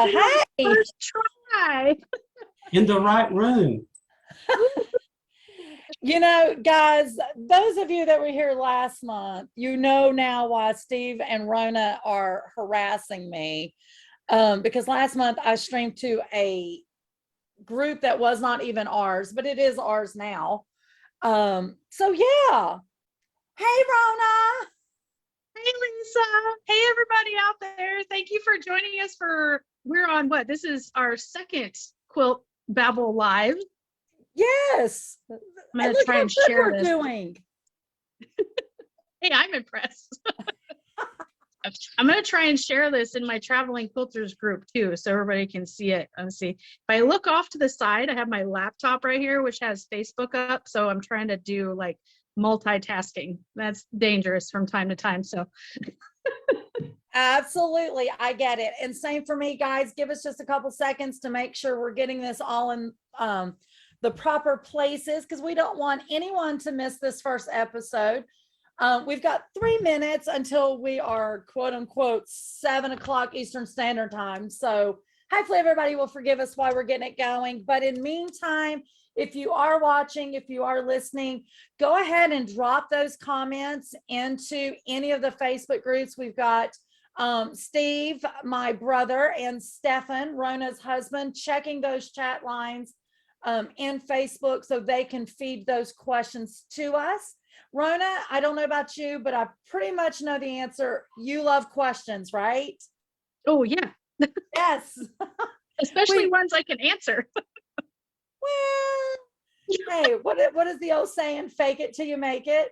Hey. First try. In the right room. You know, guys, those of you that were here last month, you know now why Steve and Rona are harassing me. Because last month I streamed to a group that was not even ours, but it is ours now. So yeah. Hey, Rona. Hey, Lisa. Hey, everybody out there. Thank you for joining us we're on what? This is our second Quilt Babble Live. Yes. I'm going to try and share this. Doing. Hey, I'm impressed. I'm going to try and share this in my traveling quilters group too, so everybody can see it. Let's see. If I look off to the side, I have my laptop right here, which has Facebook up. So I'm trying to do like multitasking. That's dangerous from time to time. So Absolutely, I get it. And same for me, guys. Give us just a couple seconds to make sure we're getting this all in the proper places, because we don't want anyone to miss this first episode. We've got 3 minutes until we are quote unquote 7 o'clock Eastern Standard Time. So hopefully everybody will forgive us while we're getting it going. But in meantime, if you are watching, if you are listening, go ahead and drop those comments into any of the Facebook groups. We've got Steve, my brother, and Stefan, Rona's husband, checking those chat lines in Facebook so they can feed those questions to us. Rona, I don't know about you, but I pretty much know the answer. You love questions, right? oh yeah. Yes. Especially ones I can answer. Well, hey, what is the old saying? Fake it till you make it.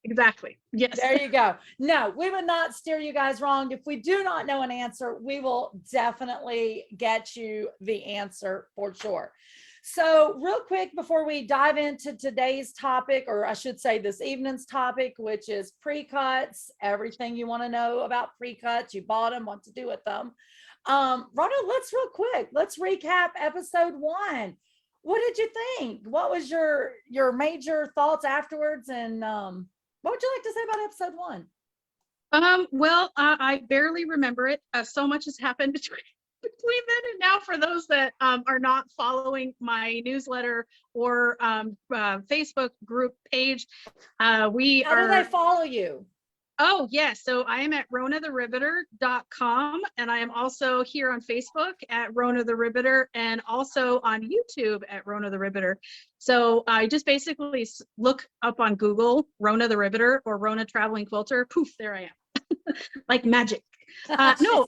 Exactly. Yes. There you go. No, we would not steer you guys wrong. If we do not know an answer, we will definitely get you the answer for sure. So real quick, before we dive into today's topic, or I should say this evening's topic, which is pre-cuts, everything you want to know about pre-cuts, you bought them, what to do with them. Rona, let's recap episode 1. What did you think? What was your major thoughts afterwards? And what would you like to say about episode 1? Well, I barely remember it. So much has happened between then and now. For those that are not following my newsletter or Facebook group page, How do they follow you? Oh, yes. So I am at RonaTheRibbiter.com, and I am also here on Facebook at Rona the Ribbiter, and also on YouTube at Rona the Ribbiter. So I just basically look up on Google Rona the Ribbiter or Rona Traveling Quilter. Poof, there I am. Like magic. No,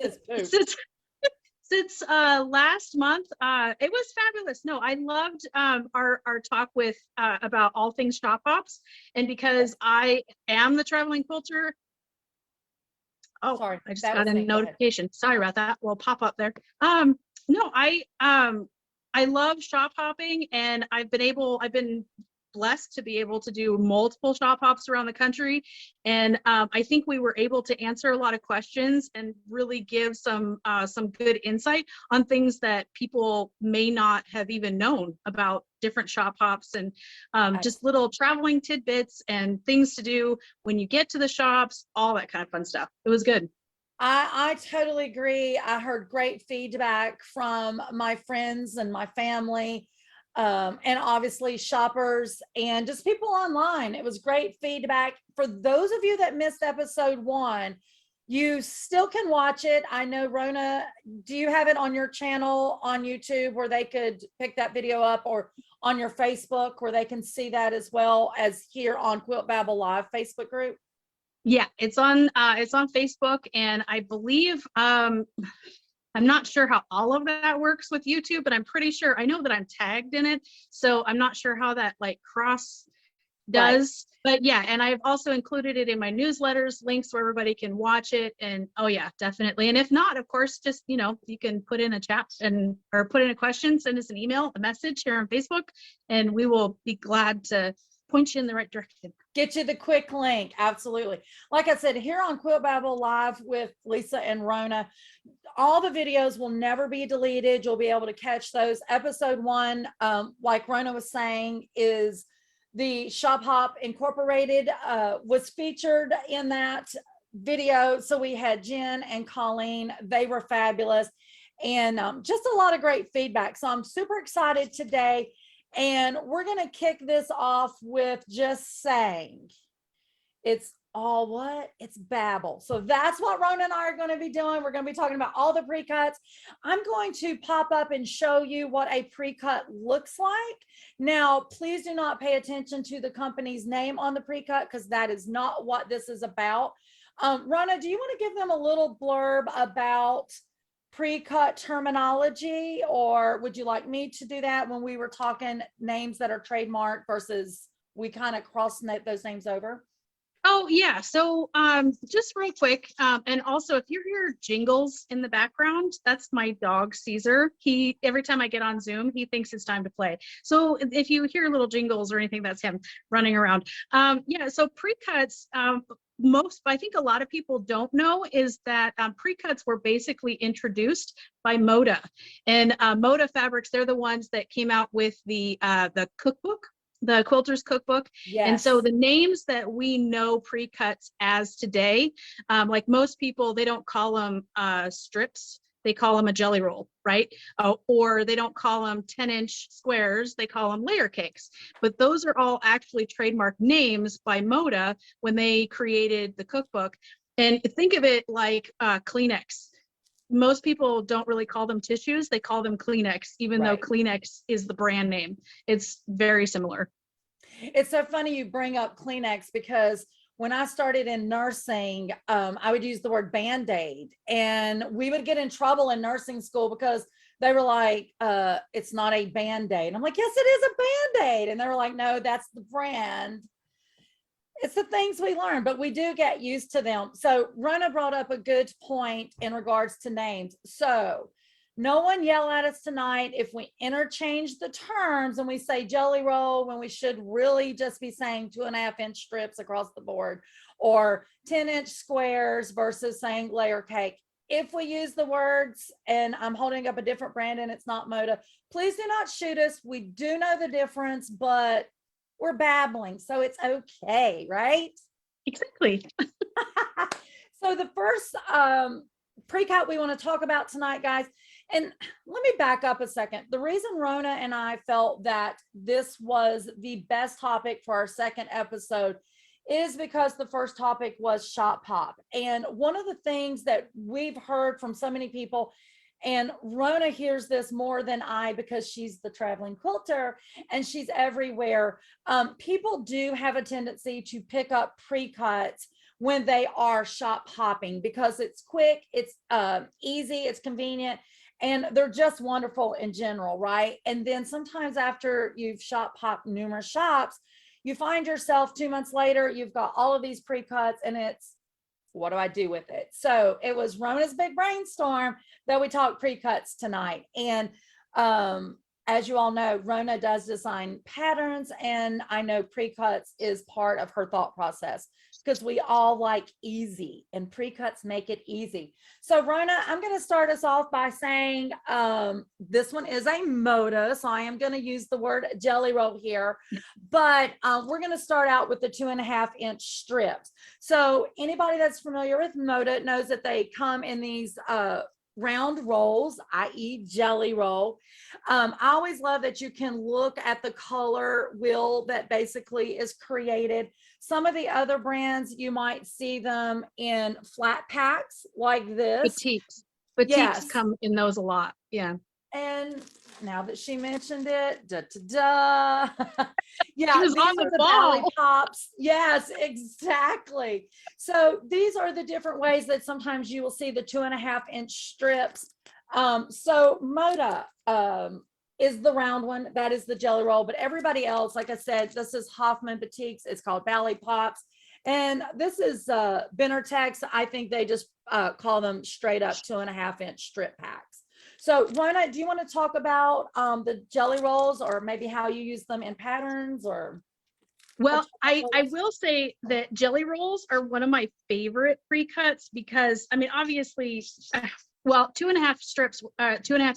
since last month, it was fabulous. No, I loved our talk with about all things shop hops, and because I am the traveling quilter. Oh, sorry, I just got a notification. Sorry about that. Will pop up there. No, I love shop hopping, and I've been blessed to be able to do multiple shop hops around the country. And I think we were able to answer a lot of questions and really give some good insight on things that people may not have even known about different shop hops, and just little traveling tidbits and things to do when you get to the shops, all that kind of fun stuff. It was good. I totally agree. I heard great feedback from my friends and my family, and obviously shoppers and just people online. It was great feedback. For those of you that missed episode 1, you still can watch it. I know, Rona, do you have it on your channel on YouTube where they could pick that video up, or on your Facebook where they can see that as well as here on Quilt Babble Live Facebook group? Yeah, it's on Facebook, and I believe I'm not sure how all of that works with YouTube, but I'm pretty sure, I know that I'm tagged in it, so I'm not sure how that like cross does. Right. But yeah, and I've also included it in my newsletters, links where everybody can watch it. And oh yeah, definitely. And if not, of course, just, you know, you can put in a chat or put in a question, send us an email, a message here on Facebook, and we will be glad to point you in the right direction. Get you the quick link. Absolutely. Like I said, here on Quilt Babble Live with Lisa and Rona, all the videos will never be deleted. You'll be able to catch those. Episode 1, like Rona was saying, is the Shop Hop Incorporated, was featured in that video. So we had Jen and Colleen. They were fabulous. and just a lot of great feedback. So I'm super excited today. And we're going to kick this off with just saying it's all what? It's Babble. So that's what Rona and I are going to be doing. We're going to be talking about all the pre-cuts. I'm going to pop up and show you what a pre-cut looks like. Now, please do not pay attention to the company's name on the pre-cut because that is not what this is about. Rona, do you want to give them a little blurb about pre-cut terminology, or would you like me to do that when we were talking names that are trademarked versus we kind of cross those names over? Oh yeah, so just real quick, and also if you hear jingles in the background, that's my dog Caesar. He, every time I get on Zoom, he thinks it's time to play. So if you hear little jingles or anything, that's him running around. Yeah, so pre-cuts, I think a lot of people don't know is that pre-cuts were basically introduced by Moda, and Moda Fabrics, they're the ones that came out with the cookbook, the Quilter's cookbook. Yes. And so the names that we know pre-cuts as today, like most people, they don't call them strips, they call them a jelly roll, right? Or they don't call them 10-inch squares, they call them layer cakes. But those are all actually trademark names by Moda when they created the cookbook. And think of it like Kleenex. Most people don't really call them tissues, they call them Kleenex, even though Kleenex is the brand name. It's very similar. It's so funny you bring up Kleenex because when I started in nursing, I would use the word Band-Aid, and we would get in trouble in nursing school because they were like, it's not a Band-Aid. And I'm like, yes, it is a Band-Aid. And they were like, no, that's the brand. It's the things we learn, but we do get used to them. So Rona brought up a good point in regards to names. So no one yell at us tonight if we interchange the terms and we say jelly roll when we should really just be saying 2.5-inch strips across the board, or 10-inch squares versus saying layer cake. If we use the words and I'm holding up a different brand and it's not Moda, please do not shoot us. We do know the difference, but we're babbling, so it's okay, right? Exactly. So the first pre-cut we want to talk about tonight, guys, and let me back up a second. The reason Rona and I felt that this was the best topic for our second episode is because the first topic was shop pop. And one of the things that we've heard from so many people, and Rona hears this more than I because she's the traveling quilter and she's everywhere. People do have a tendency to pick up pre-cuts when they are shop hopping because it's quick, it's easy, it's convenient, and they're just wonderful in general, right? And then sometimes after you've shop hopped numerous shops, you find yourself 2 months later, you've got all of these pre-cuts and it's, what do I do with it? So it was Rona's big brainstorm that we talked pre-cuts tonight. And as you all know, Rona does design patterns, and I know pre-cuts is part of her thought process because we all like easy, and pre-cuts make it easy. So Rona, I'm going to start us off by saying this one is a Moda, so I am going to use the word jelly roll here, but we're going to start out with the 2.5-inch strips. So anybody that's familiar with Moda knows that they come in these round rolls, i.e. jelly roll. I always love that you can look at the color wheel that basically is created. Some of the other brands, you might see them in flat packs like this. Batiks come in those a lot. Yeah. And now that she mentioned it, yeah, these are the Valley Pops. Yes, exactly. So these are the different ways that sometimes you will see the 2.5-inch strips. So Moda is the round one, that is the jelly roll, but everybody else, like I said, this is Hoffman Batiks, it's called Valley Pops, and this is Benartex. I think they just call them straight up 2.5-inch strip packs. So Rona, do you want to talk about the jelly rolls, or maybe how you use them in patterns? Or well, I will say that jelly rolls are one of my favorite pre-cuts because, I mean, obviously Well, 2.5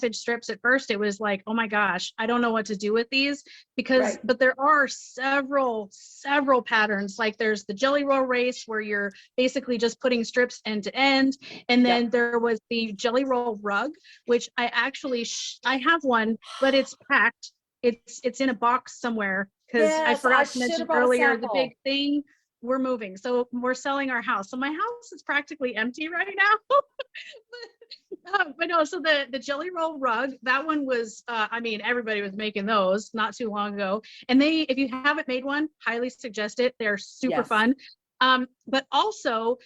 inch strips. At first it was like, oh my gosh, I don't know what to do with these because, Right. but there are several patterns. Like there's the jelly roll race where you're basically just putting strips end to end. And then Yep. there was the jelly roll rug, which I actually, I have one, but it's packed. It's in a box somewhere because I Yes, I forgot to should mention have brought a earlier, the sample. big thing, we're moving. So we're selling our house. So my house is practically empty right now. But no, so the jelly roll rug, that one was, I mean, everybody was making those not too long ago. And they, if you haven't made one, highly suggest it. They're super Yes. fun. But also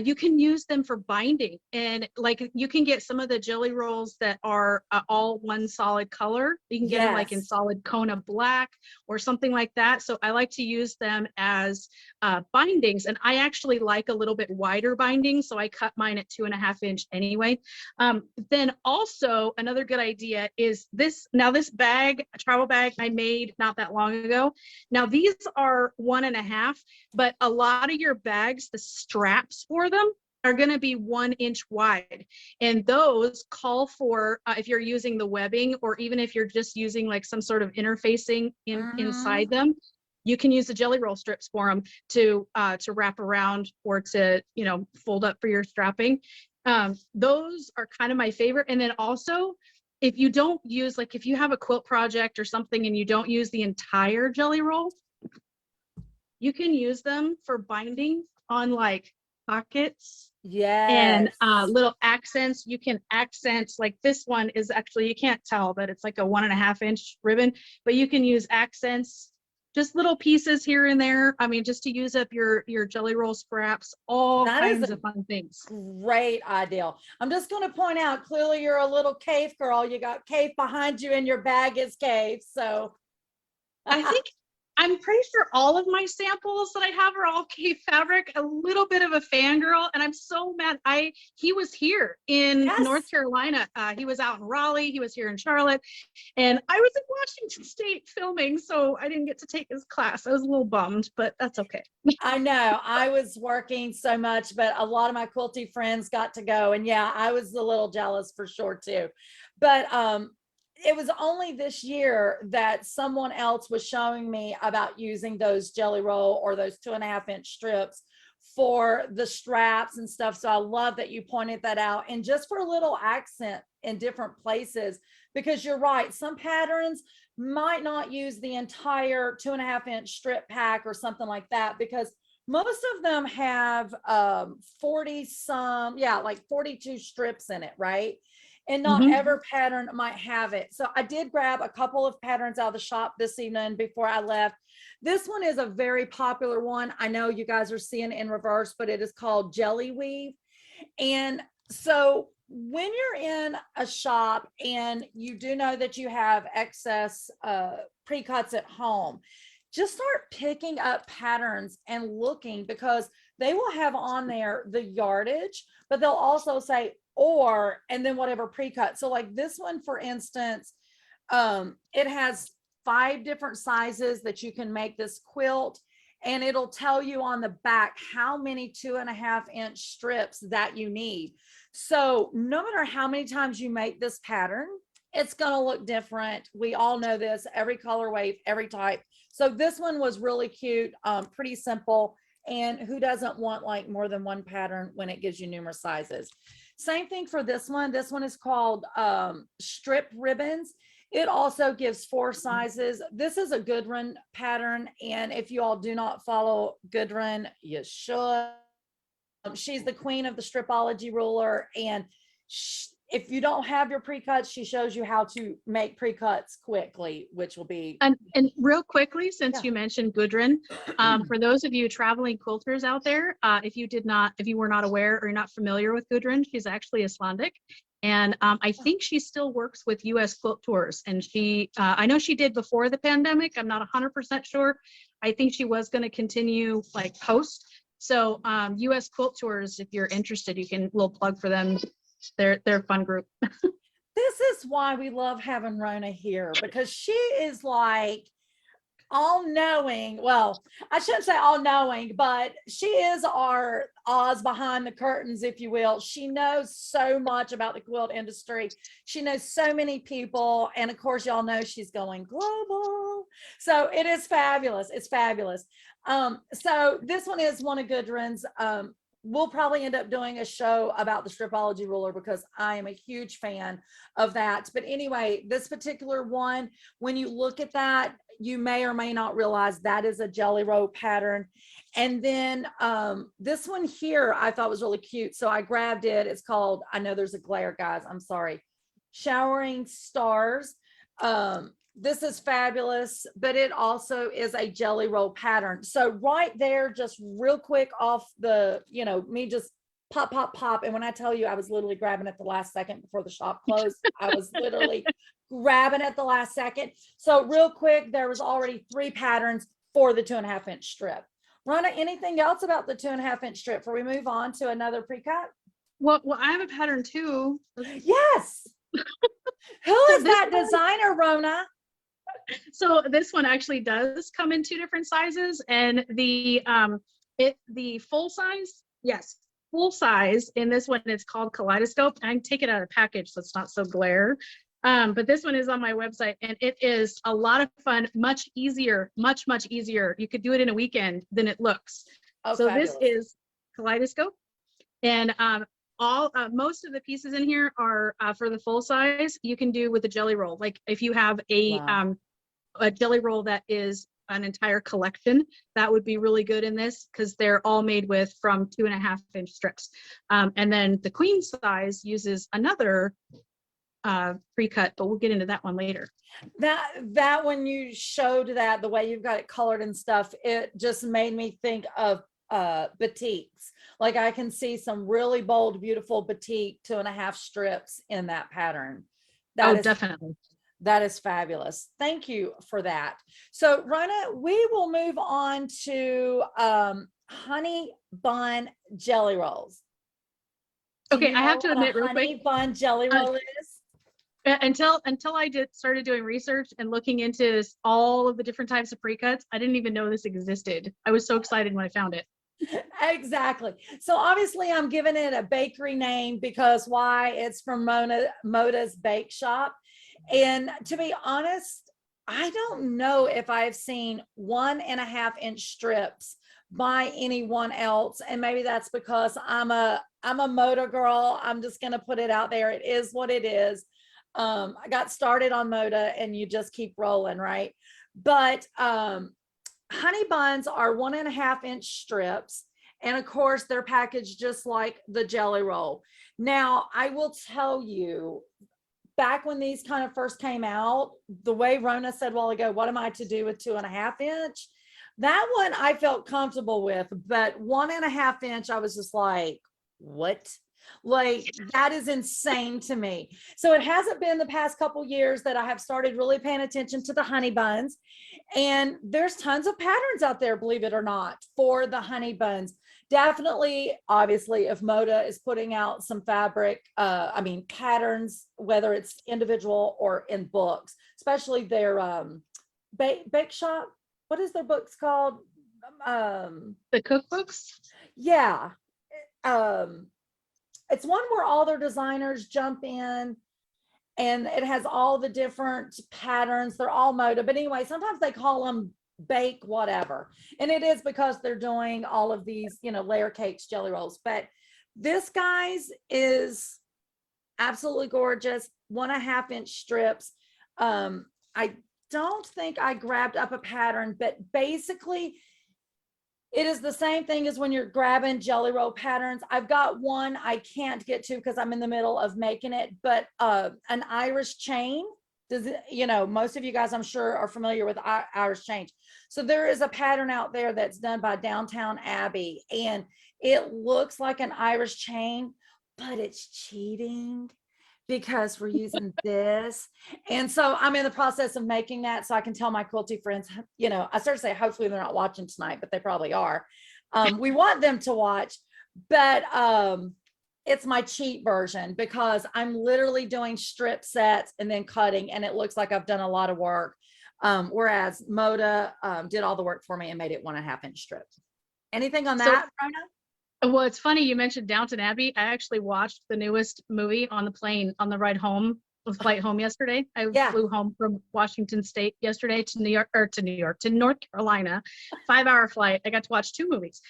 you can use them for binding, and like you can get some of the jelly rolls that are all one solid color. You can get them like in Yes. solid Kona black or something like that. So I like to use them as bindings, and I actually like a little bit wider binding, so I cut mine at 2.5 inch anyway. Then also another good idea is this. Now this bag, a travel bag I made not that long ago. Now these are 1.5, but a lot of your bags, the straps for them are going to be 1 inch wide, and those call for if you're using the webbing, or even if you're just using like some sort of interfacing inside them, you can use the jelly roll strips for them to wrap around or to, you know, fold up for your strapping. Those are kind of my favorite. And then also, if you don't use, like if you have a quilt project or something and you don't use the entire jelly roll, you can use them for binding on like pockets and Yes. little accents. You can accent, like this one is actually, you can't tell that it's like a 1.5 inch ribbon, but you can use accents, just little pieces here and there. I mean, just to use up your jelly roll scraps, all That is kinds a of fun things. great idea. I'm just going to point out, clearly you're a little cave girl. You got cave behind you and your bag is cave. So I think I'm pretty sure all of my samples that I have are all cave fabric, a little bit of a fangirl. And I'm so mad. He was here in yes. North Carolina. He was out in Raleigh. He was here in Charlotte. And I was in Washington State filming, so I didn't get to take his class. I was a little bummed, but that's okay. I know I was working so much, but a lot of my quilty friends got to go. And yeah, I was a little jealous for sure too. But it was only this year that someone else was showing me about using those jelly roll or those 2.5 inch strips for the straps and stuff. So I love that you pointed that out, and just for a little accent in different places, because you're right, some patterns might not use the entire 2.5 inch strip pack or something like that, because most of them have 40 some, yeah, like 42 strips in it, right? And not Mhm. every pattern might have it. So I did grab a couple of patterns out of the shop this evening before I left. This one is a very popular one. I know you guys are seeing it in reverse, but it is called Jelly Weave. And so when you're in a shop and you do know that you have excess pre-cuts at home, just start picking up patterns and looking, because they will have on there the yardage, but they'll also say or, and then whatever pre-cut. So like this one, for instance, it has 5 different sizes that you can make this quilt, and it'll tell you on the back how many 2.5 inch strips that you need. So no matter how many times you make this pattern, it's going to look different. We all know this, every colorway, every type. So this one was really cute, pretty simple. And who doesn't want like more than one pattern when it gives you numerous sizes? Same thing for this one. This one is called strip ribbons. It also gives 4 sizes. This is a Goodrun pattern, and if you all do not follow Goodrun, you should. She's the queen of the stripology ruler, and if you don't have your pre-cuts, she shows you how to make pre-cuts quickly, which will be. And real quickly, since Yeah. you mentioned Gudrun, for those of you traveling quilters out there, if you were not aware or you're not familiar with Gudrun, she's actually Icelandic. And I think she still works with US Quilt Tours. And she, I know she did before the pandemic. I'm not 100% sure. I think she was going to continue like post. So US Quilt Tours, if you're interested, you can, little plug for them. They're a fun group. This is why we love having Rona here, because she is like, all knowing. Well, I shouldn't say all knowing, but she is our Oz behind the curtains, if you will. She knows so much about the quilt industry. She knows so many people. And of course, y'all know she's going global. So it is fabulous. It's fabulous. So this one is one of Gudrun's. We'll probably end up doing a show about the stripology ruler because I am a huge fan of that. But anyway, this particular one, when you look at that, you may or may not realize that is a jelly roll pattern. And then this one here I thought was really cute. So I grabbed it. It's called, I know there's a glare, guys, I'm sorry, Showering Stars. This is fabulous, but it also is a jelly roll pattern. So right there, just real quick off the, me just pop, pop, pop. And when I tell you, I was literally grabbing at the last second before the shop closed, I was literally grabbing at the last second. So real quick, there was already 3 patterns for the 2.5 inch strip. Rona, anything else about the 2.5 inch strip before we move on to another pre-cut? Well, I have a pattern too. Yes. Who is that designer, Rona? So this one actually does come in 2 different sizes, and the full size, yes, full size in this one, it's called Kaleidoscope. I can take it out of the package so it's not so glare. But this one is on my website, and it is a lot of fun, much easier, much easier. You could do it in a weekend than it looks. Oh, so fabulous. This is Kaleidoscope, and most of the pieces in here are for the full size. You can do with a jelly roll. Like if you have a jelly roll that is an entire collection, that would be really good in this because they're all made with from 2.5 inch strips. And then the queen size uses another pre-cut, but we'll get into that one later. That when you showed that, the way you've got it colored and stuff, it just made me think of batiks. Like I can see some really bold, beautiful batik 2.5 strips in that pattern. Definitely. That is fabulous. Thank you for that. So Rona, we will move on to honey bun jelly rolls. Okay, I have to admit real quick, honey bun jelly roll is? Until I started doing research and looking into all of the different types of pre-cuts, I didn't even know this existed. I was so excited when I found it. Exactly. So obviously I'm giving it a bakery name because why? It's from Moda's Bake Shop. And to be honest, I don't know if I've seen 1.5 inch strips by anyone else. And maybe that's because I'm a Moda girl. I'm just going to put it out there. It is what it is. I got started on Moda and you just keep rolling, right? But honey buns are 1.5 inch strips. And of course, they're packaged just like the jelly roll. Now, I will tell you, back when these kind of first came out, the way Rona said a while ago, what am I to do with 2.5 inch? That one I felt comfortable with, but 1.5 inch, I was just like, what? Like, that is insane to me. So it hasn't been the past couple years that I have started really paying attention to the honey buns. And there's tons of patterns out there, believe it or not, for the honey buns. Definitely, obviously, if Moda is putting out some fabric, patterns, whether it's individual or in books, especially their bake shop. What is their books called? The cookbooks? Yeah. It's one where all their designers jump in and it has all the different patterns. They're all Moda, but anyway, sometimes they call them bake whatever. And it is because they're doing all of these, layer cakes, jelly rolls. But this, guys, is absolutely gorgeous. 1.5 inch strips. I don't think I grabbed up a pattern, but basically it is the same thing as when you're grabbing jelly roll patterns. I've got one I can't get to because I'm in the middle of making it, but an Irish chain. Most of you guys, I'm sure, are familiar with Irish chain. So there is a pattern out there that's done by Downtown Abbey, and it looks like an Irish chain, but it's cheating because we're using this. And so I'm in the process of making that so I can tell my quilty friends, I started to say, hopefully they're not watching tonight, but they probably are. We want them to watch, but it's my cheat version because I'm literally doing strip sets and then cutting, and it looks like I've done a lot of work. Whereas Moda did all the work for me and made it 1.5 inch strips. Anything on So- that, Rona? Well, it's funny you mentioned Downton Abbey. I actually watched the newest movie on the plane on the ride home, the flight home yesterday. I Yeah. flew home from Washington State yesterday to to North Carolina, 5-hour flight. I got to watch 2 movies.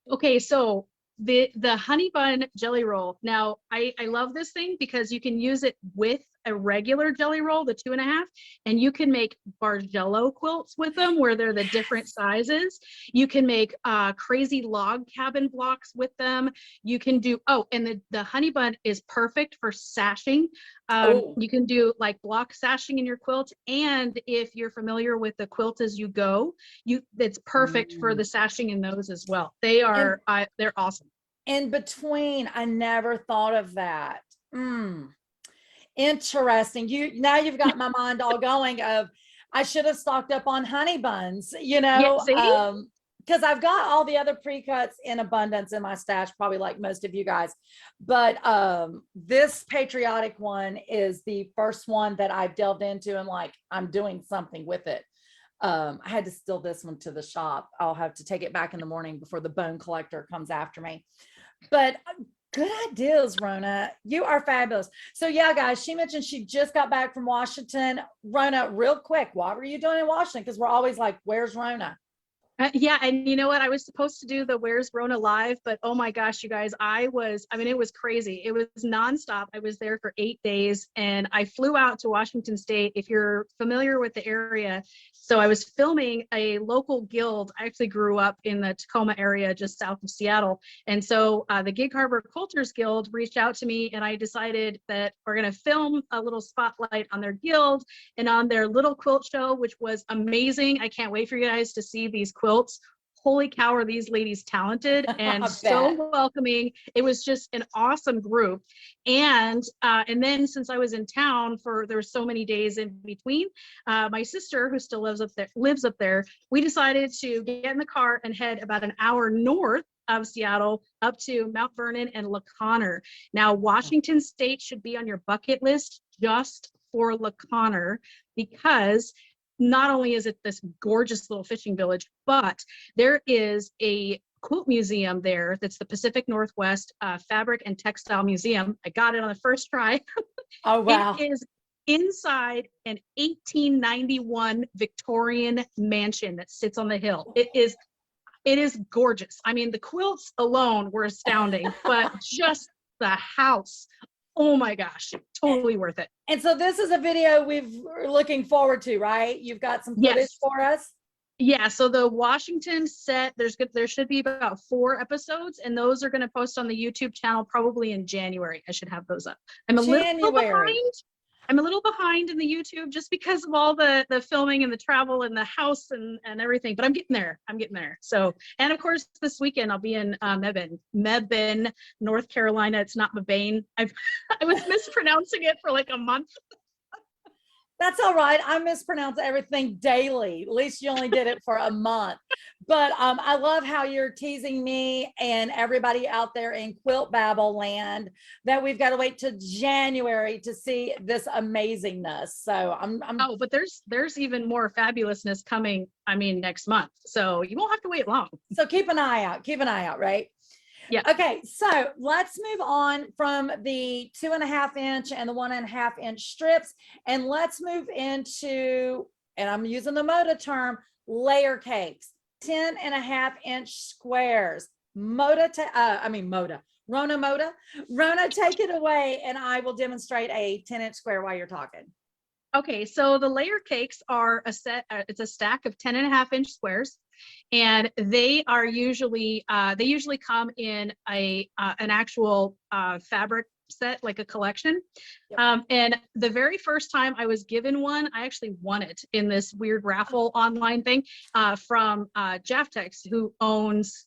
Okay, so the honey bun jelly roll. Now I love this thing because you can use it with a regular jelly roll, the 2.5, and you can make Bargello quilts with them where they're the different sizes. You can make crazy log cabin blocks with them. You can do, and the honey bun is perfect for sashing. You can do like block sashing in your quilt. And if you're familiar with the Quilt As You Go, it's perfect for the sashing in those as well. They are, they're awesome. In between, I never thought of that. Interesting. Now you've got my mind all going of I should have stocked up on honey buns, because I've got all the other pre-cuts in abundance in my stash, probably like most of you guys. But this patriotic one is the first one that I've delved into and like I'm doing something with it. I had to steal this one to the shop. I'll have to take it back in the morning before the bone collector comes after me. But good ideas, Rona. You are fabulous. So yeah, guys, she mentioned she just got back from Washington. Rona, real quick, what were you doing in Washington? Because we're always like, where's Rona? Yeah, and you know what? I was supposed to do the Where's Rona live, but oh my gosh, you guys, it was crazy. It was nonstop. I was there for 8 days and I flew out to Washington State. If you're familiar with the area, so I was filming a local guild. I actually grew up in the Tacoma area, just south of Seattle. And so the Gig Harbor Quilters Guild reached out to me and I decided that we're going to film a little spotlight on their guild and on their little quilt show, which was amazing. I can't wait for you guys to see these quilts. Holy cow, are these ladies talented and so welcoming. It was just an awesome group. And then since I was in town there were so many days in between, my sister, who still lives up there, we decided to get in the car and head about an hour north of Seattle up to Mount Vernon and La Conner. Now, Washington State should be on your bucket list just for La Conner, because not only is it this gorgeous little fishing village, but there is a quilt museum there that's the Pacific Northwest Fabric and Textile Museum. I got it on the first try. Oh, wow. It is inside an 1891 Victorian mansion that sits on the hill. It is gorgeous. I mean, the quilts alone were astounding, but just the house. Oh my gosh, totally worth it. And so this is a video we're looking forward to, right? You've got some footage for us? Yeah, so the Washington set, there should be about 4 episodes, and those are going to post on the YouTube channel probably in January. I should have those up. I'm a little behind in the YouTube just because of all the filming and the travel and the house and everything, but I'm getting there. So, and of course this weekend I'll be in Mebane, North Carolina. It's not Mebane. I was mispronouncing it for like a month. That's all right. I mispronounce everything daily. At least you only did it for a month. But I love how you're teasing me and everybody out there in Quilt Babble land that we've got to wait to January to see this amazingness. So Oh, but there's even more fabulousness coming, next month. So you won't have to wait long. So keep an eye out. Keep an eye out, right? Yeah. Okay, so let's move on from the 2.5 inch and the 1.5 inch strips, and let's move into, and I'm using the Moda term, layer cakes, 10.5 inch squares. Rona, take it away, and I will demonstrate a 10-inch square while you're talking. Okay, so the layer cakes are it's a stack of 10.5 inch squares, and they are usually come in an actual fabric set, like a collection. Yep. And the very first time I was given one, I actually won it in this weird raffle online thing from Jaftex, who owns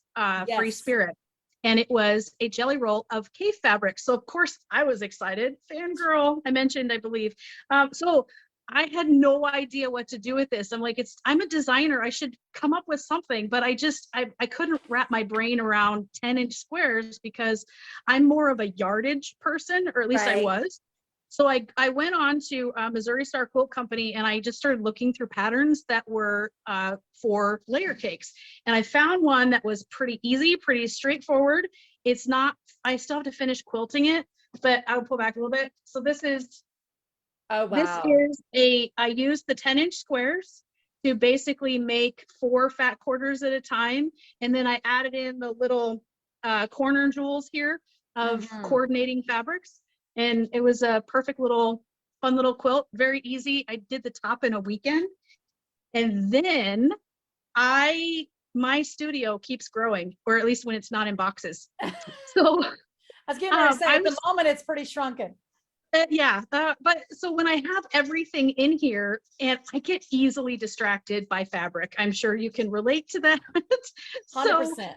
Free Spirit. And it was a jelly roll of cave fabric. So of course I was excited. Fangirl, I mentioned, I believe. So I had no idea what to do with this. I'm like, I'm a designer. I should come up with something, but I couldn't wrap my brain around 10-inch squares because I'm more of a yardage person, or at least I was. So I went on to Missouri Star Quilt Company and I just started looking through patterns that were for layer cakes. And I found one that was pretty easy, pretty straightforward. It's not, I still have to finish quilting it, but I'll pull back a little bit. So this is, Oh, this wow. is I used the 10-inch squares to basically make 4 fat quarters at a time. And then I added in the little corner jewels here of coordinating fabrics. And it was a perfect little, fun little quilt, very easy. I did the top in a weekend. And then my studio keeps growing, or at least when it's not in boxes. So I was getting ready to say, I at the was- moment, it's pretty shrunken. yeah, but so when I have everything in here and I get easily distracted by fabric, I'm sure you can relate to that. So 100%.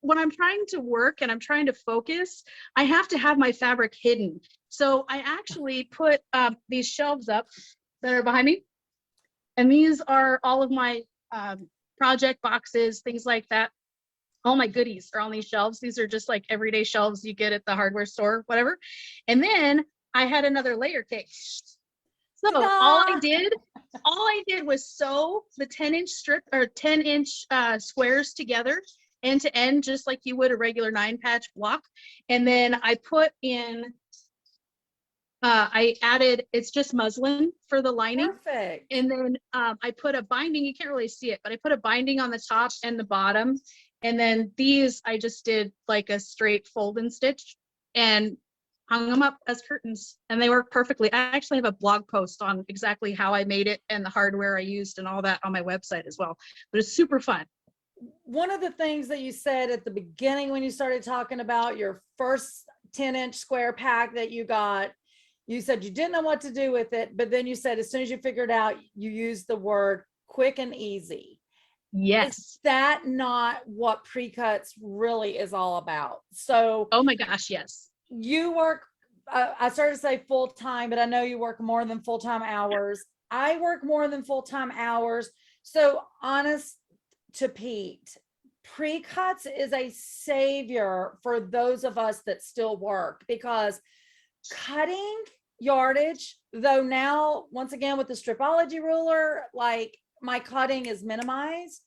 when I'm trying to work and I'm trying to focus, I have to have my fabric hidden. So I actually put these shelves up that are behind me. And these are all of my project boxes, things like that. All my goodies are on these shelves. These are just like everyday shelves you get at the hardware store, whatever. And then I had another layer cake. So all I did was sew the 10-inch strip or 10-inch squares together end to end, just like you would a regular 9-patch block. And then I put in, I added, it's just muslin for the lining. Perfect. And then I put a binding, you can't really see it, but I put a binding on the top and the bottom. And then these, I just did like a straight fold and stitch and hung them up as curtains, and they work perfectly. I actually have a blog post on exactly how I made it and the hardware I used and all that on my website as well, but it's super fun. One of the things that you said at the beginning when you started talking about your first 10-inch square pack that you got, you said you didn't know what to do with it, but then you said as soon as you figured out, you used the word quick and easy. Yes. Is that not what pre-cuts really is all about? So, oh my gosh, yes. You work, I started to say full-time, but I know you work more than full-time hours. I work more than full-time hours. So honest to Pete, pre-cuts is a savior for those of us that still work, because cutting yardage, though now, once again, with the stripology ruler, like my cutting is minimized.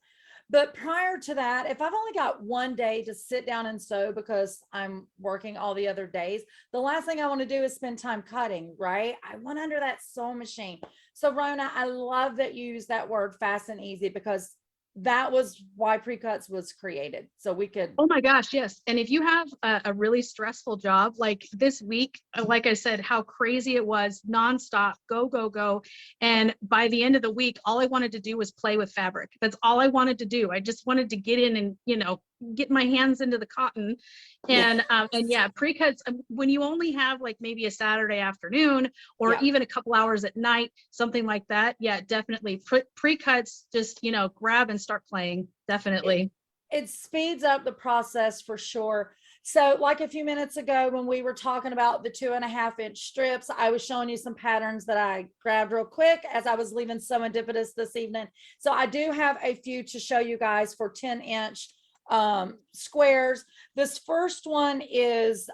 But prior to that, if I've only got one day to sit down and sew because I'm working all the other days, the last thing I want to do is spend time cutting, right? I want under that sewing machine. So Rona, I love that you use that word fast and easy, because that was why pre-cuts was created. So we could. Oh my gosh, yes. And if you have a really stressful job, like this week, like I said, how crazy it was, nonstop, go, go, go. And by the end of the week, all I wanted to do was play with fabric. That's all I wanted to do. I just wanted to get in and, you know, get my hands into the cotton. And yeah, pre-cuts, when you only have like maybe a Saturday afternoon or even a couple hours at night, something like that. Yeah, definitely. Pre-cuts, just, you know, grab and start playing. Definitely. It speeds up the process for sure. So like a few minutes ago, when we were talking about the 2.5-inch strips, I was showing you some patterns that I grabbed real quick as I was leaving SewEndipitious this evening. So I do have a few to show you guys for 10-inch squares. This first one is,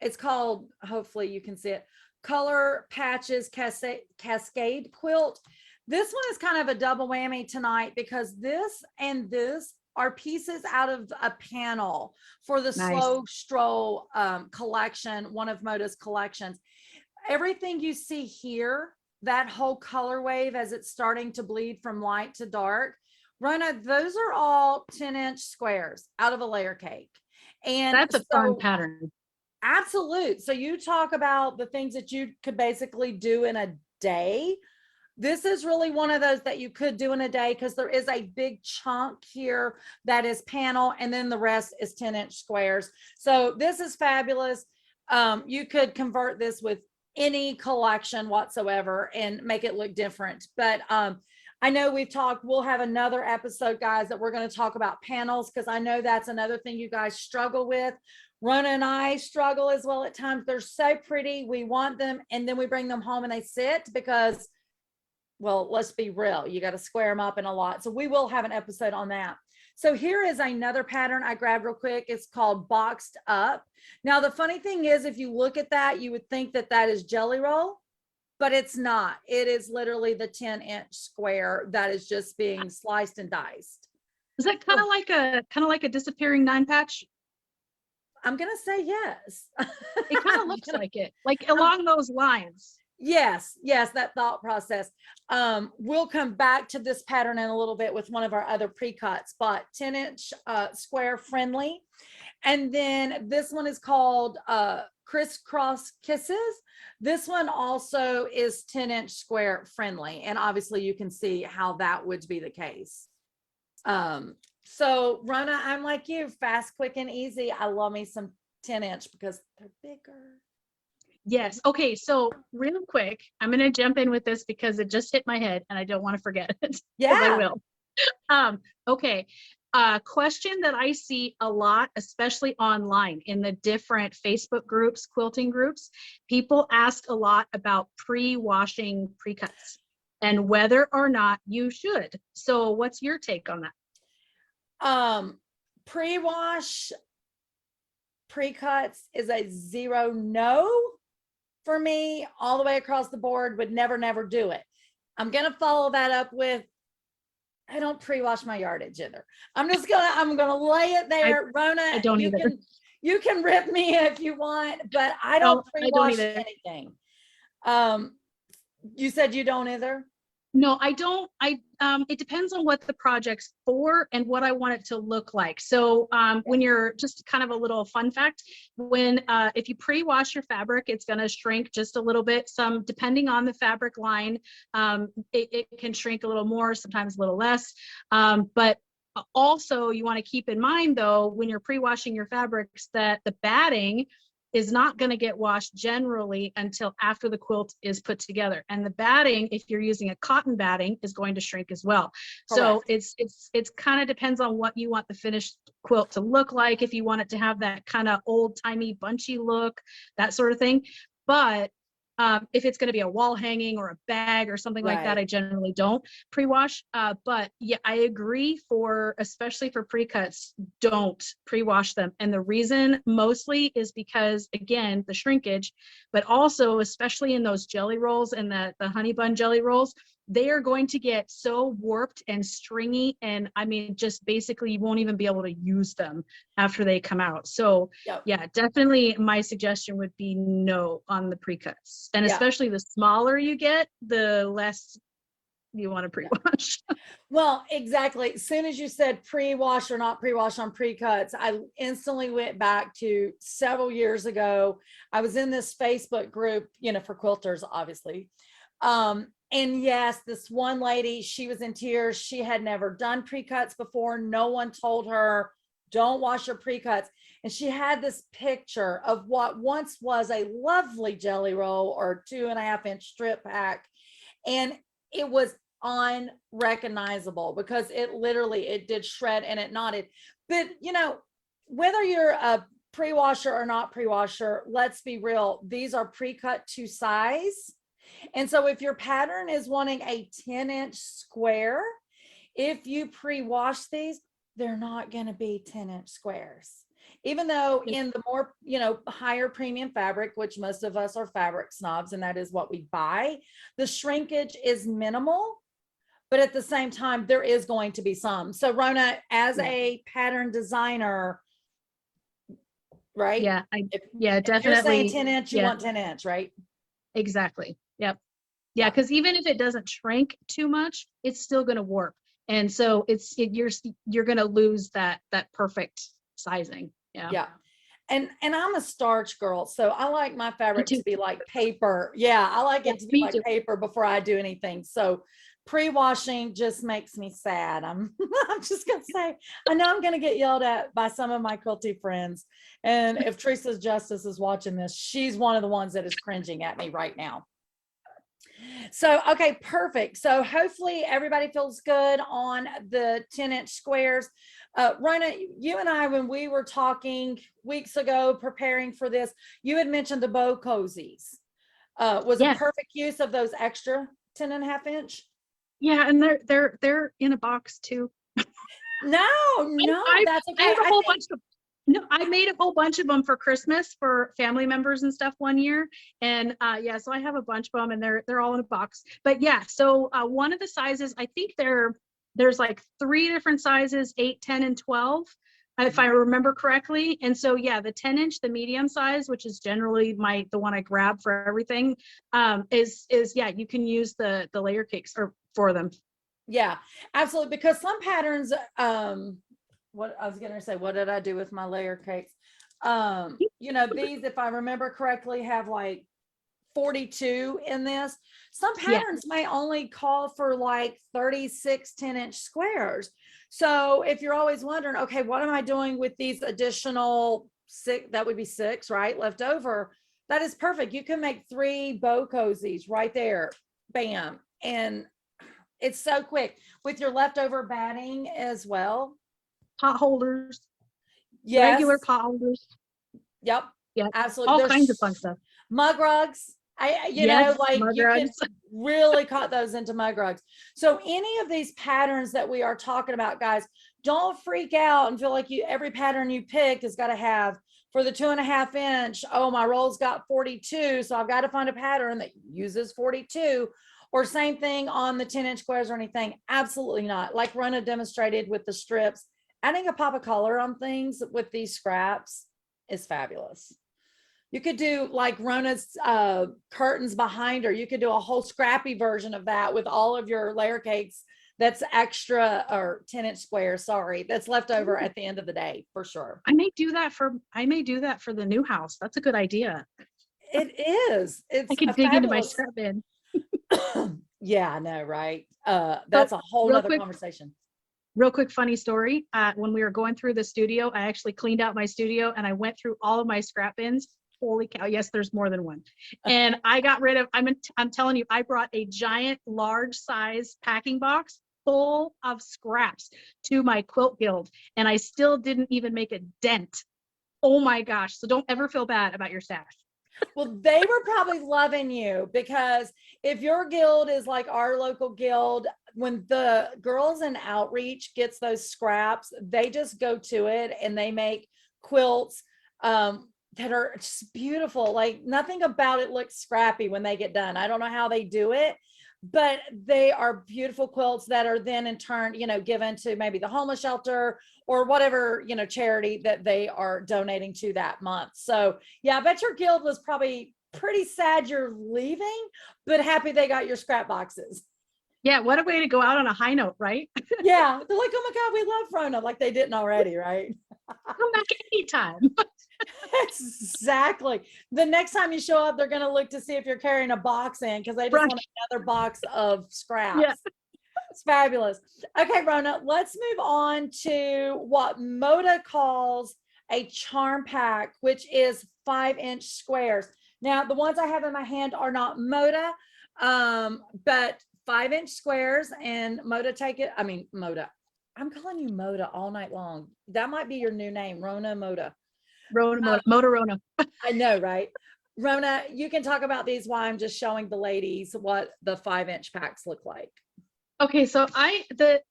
it's called, hopefully you can see it, Color Patches Cascade Quilt. This one is kind of a double whammy tonight, because this and this are pieces out of a panel for the Slow Stroll collection, one of Moda's collections. Everything you see here, that whole color wave as it's starting to bleed from light to dark, Rona, those are all 10-inch squares out of a layer cake. And that's a fun pattern. Absolute. So you talk about the things that you could basically do in a day. This is really one of those that you could do in a day, because there is a big chunk here that is panel, and then the rest is 10-inch squares. So this is fabulous. You could convert this with any collection whatsoever and make it look different. But I know we've talked, we'll have another episode, guys, that we're going to talk about panels, because I know that's another thing you guys struggle with. Rona and I struggle as well at times. They're so pretty. We want them, and then we bring them home and they sit, because, well, let's be real, you got to square them up in a lot. So we will have an episode on that. So here is another pattern I grabbed real quick. It's called Boxed Up. Now, the funny thing is, if you look at that, you would think that that is Jelly Roll, but it's not. It is literally the 10-inch square that is just being sliced and diced. Is that kind of like a disappearing 9-patch? I'm gonna say yes. It kind of looks like it, like along those lines. Yes, that thought process. We'll come back to this pattern in a little bit with one of our other pre-cuts, but 10-inch square friendly. And then this one is called Crisscross Kisses. This one also is 10-inch square friendly. And obviously you can see how that would be the case. So Rona, I'm like you, fast, quick, and easy. I love me some 10-inch because they're bigger. Yes. Okay. So real quick, I'm going to jump in with this because it just hit my head and I don't want to forget it. Yeah. I will. Okay. Question that I see a lot, especially online in the different Facebook groups, quilting groups, people ask a lot about pre-washing pre-cuts and whether or not you should. So what's your take on that? Pre-wash pre-cuts is a 0 no for me all the way across the board. Would never do it. I'm gonna follow that up with, I don't pre-wash my yardage either. I'm gonna lay it there. Rona, I don't either. You can rip me if you want, but I don't pre-wash anything. You said you don't either? No, I don't. It depends on what the project's for and what I want it to look like. So when you're, just kind of a little fun fact, when if you pre-wash your fabric, it's going to shrink just a little bit. Some, depending on the fabric line, it can shrink a little more, sometimes a little less. But also you want to keep in mind though, when you're pre-washing your fabrics, that the batting is not going to get washed generally until after the quilt is put together. And the batting, if you're using a cotton batting, is going to shrink as well. Correct. So it's kind of depends on what you want the finished quilt to look like. If you want it to have that kind of old timey bunchy look, that sort of thing. But if it's going to be a wall hanging or a bag or something like that, I generally don't pre-wash. But yeah, I agree, especially for pre-cuts, don't pre-wash them. And the reason mostly is because, again, the shrinkage, but also especially in those jelly rolls and the honey bun jelly rolls, they are going to get so warped and stringy. And I mean, just basically you won't even be able to use them after they come out. So yeah, definitely my suggestion would be no on the pre-cuts. And especially the smaller you get, the less you want to pre-wash. Well, exactly. As soon as you said pre-wash or not pre-wash on pre-cuts, I instantly went back to several years ago. I was in this Facebook group, for quilters, obviously. And yes, this one lady, she was in tears. She had never done pre-cuts before. No one told her, don't wash your pre-cuts. And she had this picture of what once was a lovely jelly roll or 2.5-inch strip pack. And it was unrecognizable because it did shred and it knotted. But, whether you're a pre-washer or not pre-washer, let's be real, these are pre-cut to size. And so if your pattern is wanting a 10-inch square, if you pre-wash these, they're not going to be 10-inch squares. Even though in the more, higher premium fabric, which most of us are fabric snobs, and that is what we buy, the shrinkage is minimal, but at the same time, there is going to be some. So Rona, as a pattern designer, right? Yeah, definitely. If you're saying 10-inch, you want 10-inch, right? Exactly. Yep. Yeah, because even if it doesn't shrink too much, it's still going to warp, and so you're going to lose that perfect sizing. Yeah. And I'm a starch girl, so I like my fabric to be like paper. Yeah, I like it to be like paper before I do anything. So pre-washing just makes me sad. I'm just gonna say, I know I'm gonna get yelled at by some of my quilty friends, and if Teresa's Justice is watching this, she's one of the ones that is cringing at me right now. So, okay, perfect. So hopefully everybody feels good on the 10-inch squares. Rona, you and I, when we were talking weeks ago, preparing for this, you had mentioned the bow cozies. Was a perfect use of those extra 10.5-inch? Yeah, and they're in a box too. No, no, that's I okay. have a I whole think, bunch of, no, I made a whole bunch of them for Christmas for family members and stuff one year. And yeah, so I have a bunch of them and they're all in a box. But yeah, so one of the sizes, I think there's like 3 different sizes, 8, 10, and 12, if I remember correctly. And so yeah, the 10-inch, the medium size, which is generally the one I grab for everything, is yeah, you can use the layer cakes or for them. yeah, absolutely. Because some patterns, what I was gonna say, what did I do with my layer cakes? You know, these, if I remember correctly, have like 42 in this. Some Yeah. patterns may only call for like 36 10-inch squares. So if you're always wondering, okay, what am I doing with these additional 6, that would be 6, right, left over, that is perfect. You can make 3 bow cozies right there, bam. And it's so quick with your leftover batting as well. Pot holders, Yes, regular pot holders. yep, Yeah, absolutely. all kinds of There's fun stuff. mug rugs. You know, Yes, like mug you can rugs. really cut those into mug rugs. So any of these patterns that we are talking about, guys, don't freak out and feel like every pattern you pick has got to have for the 2.5 inch. Oh, my roll's got 42, so I've got to find a pattern that uses 42. Or same thing on the 10-inch squares or anything. Absolutely not. Like Rona demonstrated with the strips, adding a pop of color on things with these scraps is fabulous. You could do like Rona's curtains behind her. You could do a whole scrappy version of that with all of your layer cakes that's extra, or 10-inch square, sorry, that's left over at the end of the day for sure. I may do that for the new house. That's a good idea. It is. I It's could a dig into my fabulous. scrap bin. Yeah, I know, right? So That's a whole real nother quick, conversation. real quick funny story. When we were going through the studio, I actually cleaned out my studio and I went through all of my scrap bins. Holy cow, yes, there's more than one. And I got rid of, I'm telling you, I brought a giant, large size packing box full of scraps to my quilt guild, and I still didn't even make a dent. Oh my gosh. So don't ever feel bad about your stash. Well, they were probably loving you, because if your guild is like our local guild, when the girls in outreach gets those scraps, they just go to it and they make quilts that are just beautiful. Like nothing about it looks scrappy when they get done. I don't know how they do it, but they are beautiful quilts that are then in turn, you know, given to maybe the homeless shelter or whatever, you know, charity that they are donating to that month. So yeah, I bet your guild was probably pretty sad you're leaving, but happy they got your scrap boxes. Yeah, what a way to go out on a high note, right? Yeah, they're like, oh my God, we love Rona, like they didn't already, right? Come back anytime. Exactly. The next time you show up, they're going to look to see if you're carrying a box in, because they just Right. want another box of scraps. Yeah. It's fabulous. Okay, Rona, let's move on to what Moda calls a charm pack, which is 5-inch squares. Now, the ones I have in my hand are not Moda, but 5-inch squares, and Moda. I'm calling you Moda all night long. That might be your new name, Rona Moda. Motorona. I know, right? Rona, you can talk about these while I'm just showing the ladies what the 5-inch packs look like. Okay, so the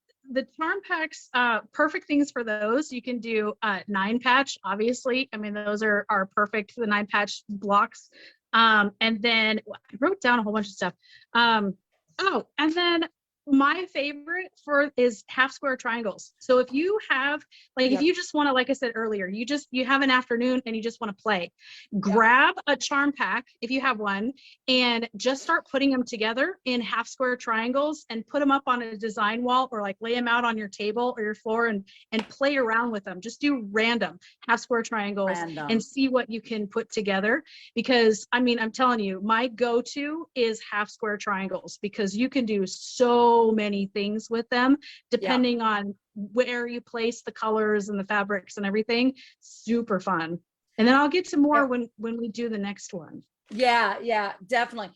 charm packs, perfect things for those. You can do 9-patch, obviously. I mean, those are perfect, the 9-patch blocks. And then I wrote down a whole bunch of stuff. Oh, and then my favorite is half square triangles. So if you have, like, if you just want to, like I said earlier, you have an afternoon and you just want to play, grab a charm pack if you have one, and just start putting them together in half square triangles and put them up on a design wall, or like lay them out on your table or your floor and play around with them. Just do random half square triangles and see what you can put together. Because I mean, I'm telling you, my go-to is half square triangles, because you can do so many things with them depending on where you place the colors and the fabrics and everything. Super fun. And then I'll get to more when we do the next one. Yeah, definitely.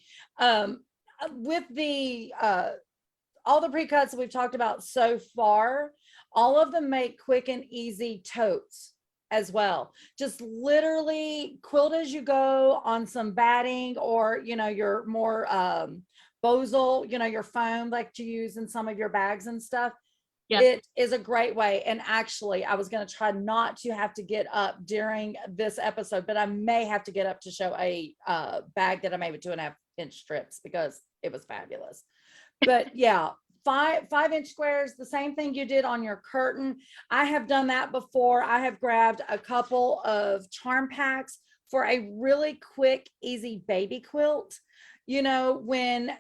With the all the pre-cuts that we've talked about so far, all of them make quick and easy totes as well. Just literally quilt as you go on some batting, or you know, your more bozal, you know, your foam like you use in some of your bags and stuff. Yeah. It is a great way. And actually, I was going to try not to have to get up during this episode, but I may have to get up to show a bag that I made with 2.5-inch strips because it was fabulous. But yeah, 5-inch squares, the same thing you did on your curtain. I have done that before. I have grabbed a couple of charm packs for a really quick, easy baby quilt. You know, when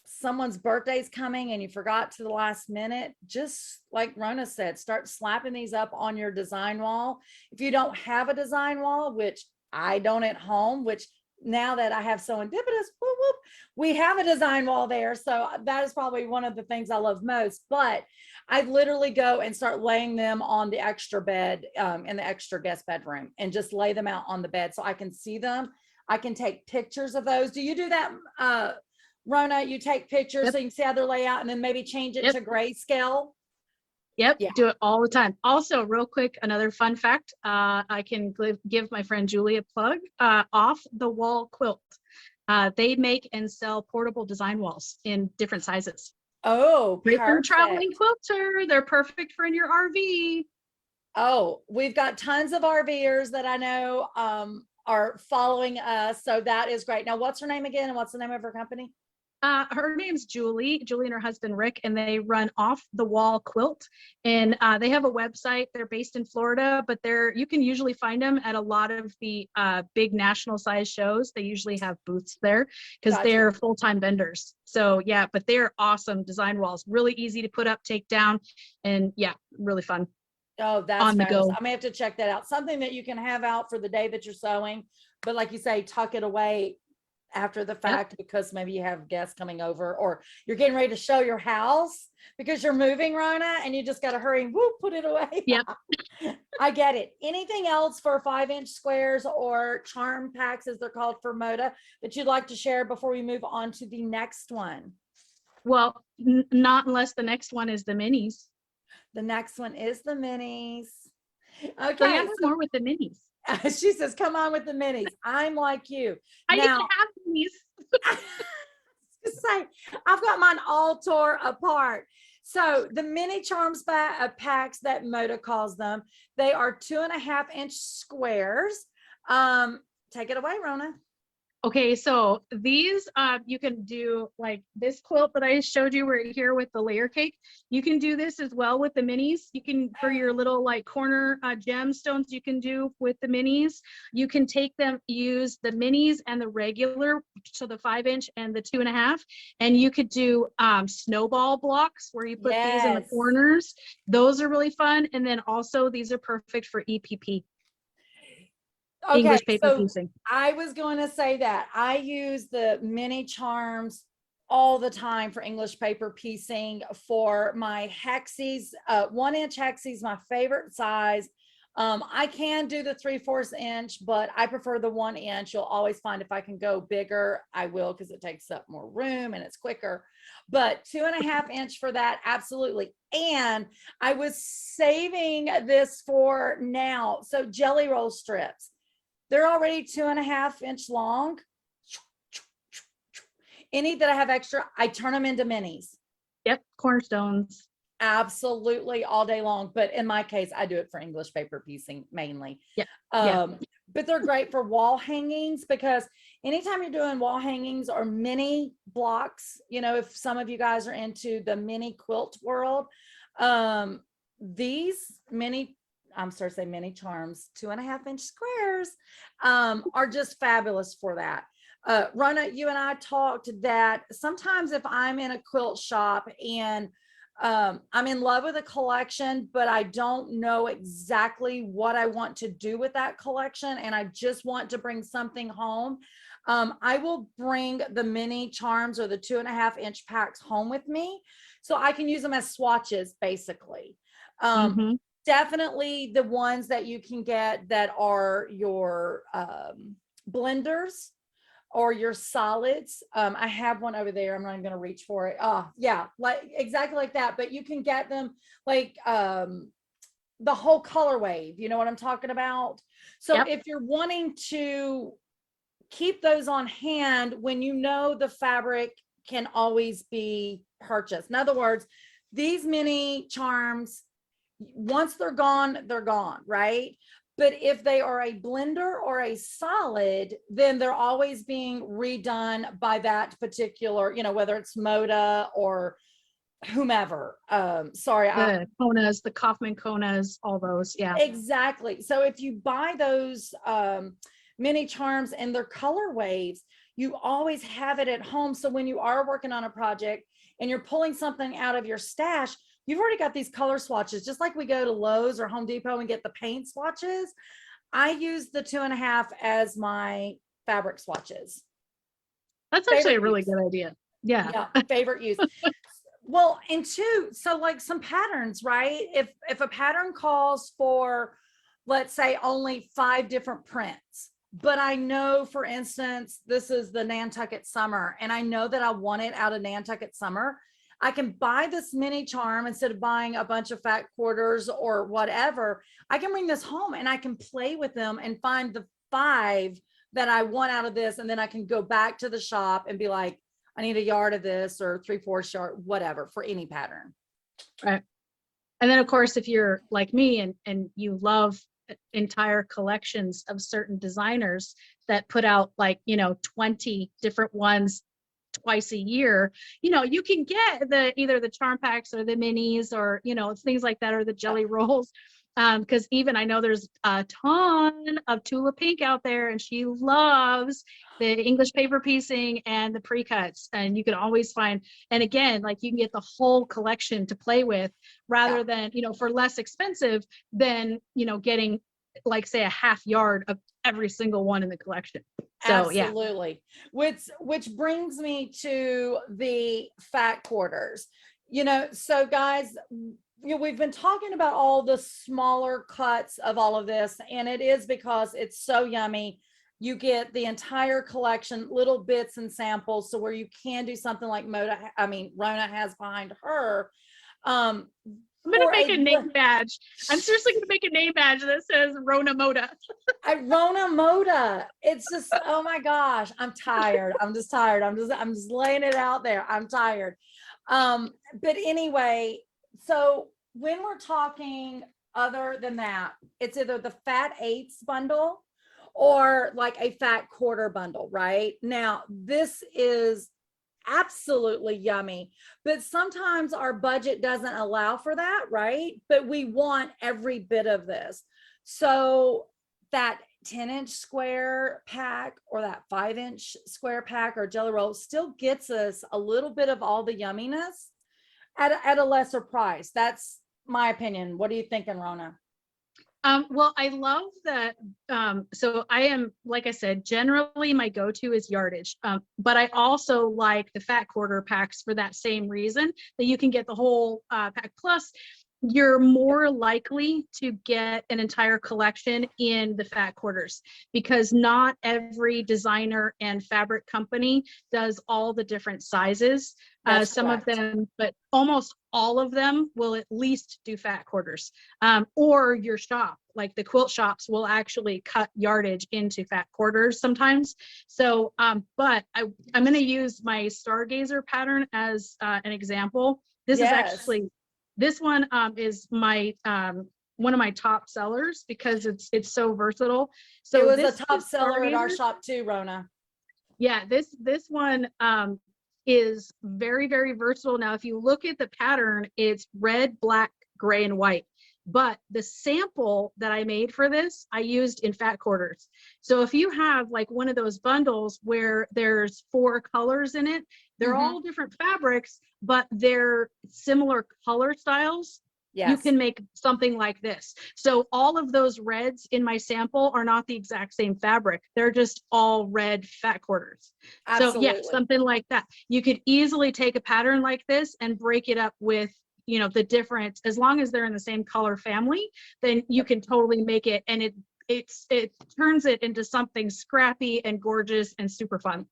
someone's birthday's coming and you forgot to the last minute, just like Rona said, start slapping these up on your design wall. If you don't have a design wall, which I don't at home, which now that I have SewEndipitious, whoop, whoop, we have a design wall there. So that is probably one of the things I love most. But I literally go and start laying them on the extra bed in the extra guest bedroom and just lay them out on the bed so I can see them. I can take pictures of those. Do you do that, Rona? You take pictures Yep. so you can see how they're laid out and then maybe change it Yep. to grayscale? Yep, Yeah. do it all the time. Also, real quick, another fun fact, I can give my friend Julie a plug, Off the Wall Quilt. They make and sell portable design walls in different sizes. Oh, Great for a perfect. traveling quilter. They're perfect for in your RV. Oh, we've got tons of RVers that I know are following us. So that is great. Now, what's her name again? And what's the name of her company? Her name's Julie and her husband Rick, and they run Off the Wall Quilt. And they have a website. They're based in Florida, but you can usually find them at a lot of the big national size shows. They usually have booths there because Gotcha. they're full-time vendors. So yeah, but they're awesome design walls, really easy to put up, take down, and yeah, really fun. Oh, that's On the fabulous. go. I may have to check that out. Something that you can have out for the day that you're sewing, but like you say, tuck it away after the fact because maybe you have guests coming over or you're getting ready to show your house because you're moving, Rona, and you just got to hurry and whoop, put it away. Yep. I get it. Anything else for 5-inch squares or charm packs, as they're called for Moda, that you'd like to share before we move on to the next one? Well, not unless the next one is the minis. The next one is the minis. So Okay. yeah, more with the minis. She says, come on with the minis. I'm like you. I Now, used to have minis. say, I've got mine all tore apart. So the mini charms packs that Moda calls them, they are 2.5-inch squares. Take it away, Rona. Okay, so these you can do like this quilt that I showed you right here with the layer cake. You can do this as well with the minis. You can, for your little like corner gemstones, you can do with the minis. You can take them, use the minis and the regular, so the 5-inch and the 2.5, and you could do snowball blocks where you put these in the Yes. corners. Those are really fun. And then also these are perfect for EPP. Okay, English paper so piecing. I was going to say that I use the mini charms all the time for English paper piecing for my hexies. 1-inch hexies, my favorite size. I can do the 3/4 inch, but I prefer the 1-inch. You'll always find if I can go bigger, I will, because it takes up more room and it's quicker. But 2.5-inch for that, absolutely. And I was saving this for now. So jelly roll strips. They're already 2.5-inch long. Any that I have extra, I turn them into minis. Yep, cornerstones. Absolutely all day long. But in my case, I do it for English paper piecing mainly. Yeah. But they're great for wall hangings because anytime you're doing wall hangings or mini blocks, you know, if some of you guys are into the mini quilt world, these mini charms, 2.5-inch squares, are just fabulous for that. Rona, you and I talked that sometimes if I'm in a quilt shop and I'm in love with a collection, but I don't know exactly what I want to do with that collection, and I just want to bring something home, I will bring the mini charms or the 2.5-inch packs home with me so I can use them as swatches, basically. Definitely the ones that you can get that are your blenders or your solids. I have one over there. I'm not even going to reach for it. Yeah, like exactly like that. But you can get them like the whole color wave. You know what I'm talking about? So Yep. if you're wanting to keep those on hand when you know the fabric can always be purchased. In other words, these mini charms, once they're gone, right? But if they are a blender or a solid, then they're always being redone by that particular, whether it's Moda or whomever. Sorry, The Konas, the Kaufman Konas, all those. Yeah. exactly. So if you buy those mini charms and their color waves, you always have it at home. So when you are working on a project and you're pulling something out of your stash, you've already got these color swatches, just like we go to Lowe's or Home Depot and get the paint swatches. I use the 2.5 as my fabric swatches. That's actually a really good idea. Yeah. Favorite use. Well, and two, so like some patterns, right? If a pattern calls for, let's say, only 5 different prints, but I know, for instance, this is the Nantucket Summer, and I know that I want it out of Nantucket Summer, I can buy this mini charm instead of buying a bunch of fat quarters or whatever. I can bring this home and I can play with them and find the 5 that I want out of this. And then I can go back to the shop and be like, I need a yard of this or 3/4 yard, whatever, for any pattern. Right. And then of course, if you're like me and you love entire collections of certain designers that put out like, 20 different ones twice a year, you can get either the charm packs or the minis or, things like that, or the jelly rolls. Because even I know there's a ton of Tula Pink out there, and she loves the English paper piecing and the pre-cuts, and you can always find, and again, like you can get the whole collection to play with rather than, for less expensive than, getting like say a half yard of every single one in the collection. So absolutely. Which brings me to the fat quarters. So guys, we've been talking about all the smaller cuts of all of this, and it is because it's so yummy. You get the entire collection, little bits and samples, so where you can do something like Rona has behind her. I'm gonna make a name badge. I'm seriously gonna make a name badge that says Rona Moda. Rona Moda. It's just, oh my gosh, I'm tired. I'm just tired. I'm just laying it out there. I'm tired. But anyway, so when we're talking other than that, it's either the fat 8s bundle or like a fat quarter bundle, right? Now, this is absolutely yummy, but sometimes our budget doesn't allow for that, right? But we want every bit of this. So that 10-inch square pack or that 5-inch square pack or jelly roll still gets us a little bit of all the yumminess at a lesser price. That's my opinion. What are you thinking, Rona? Well, I love that. So I am, like I said, generally my go-to is yardage, but I also like the fat quarter packs for that same reason, that you can get the whole pack. Plus, you're more likely to get an entire collection in the fat quarters because not every designer and fabric company does all the different sizes. Some of them, but almost all of them will at least do fat quarters, or your shop, like the quilt shops will actually cut yardage into fat quarters sometimes. So, but I'm going to use my Stargazer pattern as an example. This is actually, this one is my one of my top sellers because it's so versatile. So it was a top seller at our shop too, Rona. Yeah, this one is very, very versatile. Now, if you look at the pattern, it's red, black, gray, and white. But the sample that I made for this, I used in fat quarters. So if you have like one of those bundles where there's 4 colors in it, they're all different fabrics, but they're similar color styles. You can make something like this. So all of those reds in my sample are not the exact same fabric. They're just all red fat quarters. Absolutely. So yeah, something like that. You could easily take a pattern like this and break it up with, the different, as long as they're in the same color family, then you can totally make it. And it turns it into something scrappy and gorgeous and super fun.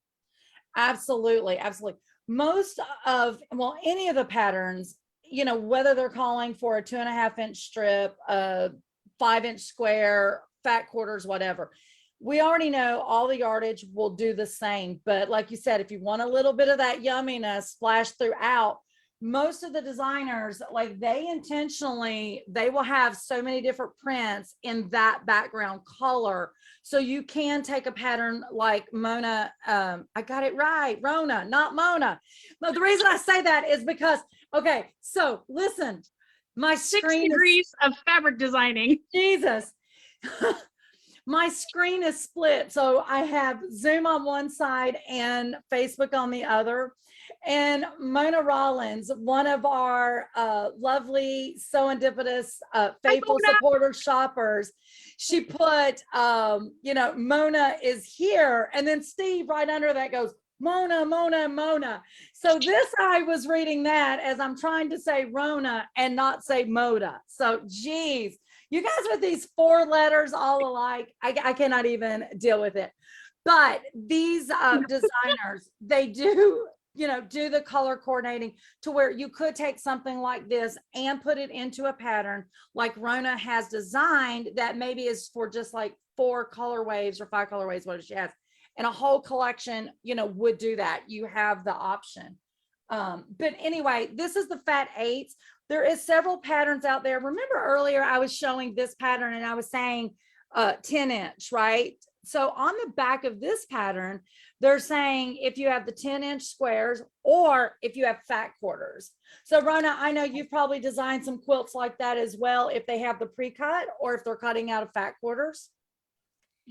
Absolutely. Absolutely. Any of the patterns, whether they're calling for a 2.5-inch strip, a 5-inch square, fat quarters, whatever, we already know all the yardage will do the same. But like you said, if you want a little bit of that yumminess splashed throughout, most of the designers, like they intentionally, they will have so many different prints in that background color. So you can take a pattern like Mona, I got it right, Rona, not Mona. But the reason I say that is because, okay, so listen, my 6 screen degrees of fabric designing. Jesus. My screen is split. So I have Zoom on one side and Facebook on the other. And Mona Rollins, one of our lovely SewEndipitious faithful supporter shoppers, she put, you know, Mona is here. And then Steve right under that goes, Mona, Mona, Mona. So this, I was reading that as I'm trying to say Rona and not say Moda. So geez, you guys with these 4 letters all alike, I cannot even deal with it. But these designers, they do, you know, do the color coordinating to where you could take something like this and put it into a pattern like Rona has designed that maybe is for just like 4 color waves or 5 color waves, what she has. And a whole collection, you know, would do that. You have the option. But anyway, this is the Fat 8s. There is several patterns out there. Remember earlier I was showing this pattern and I was saying 10-inch, right? So on the back of this pattern, they're saying if you have the 10-inch squares or if you have fat quarters. So Rona, I know you've probably designed some quilts like that as well, if they have the pre-cut or if they're cutting out of fat quarters.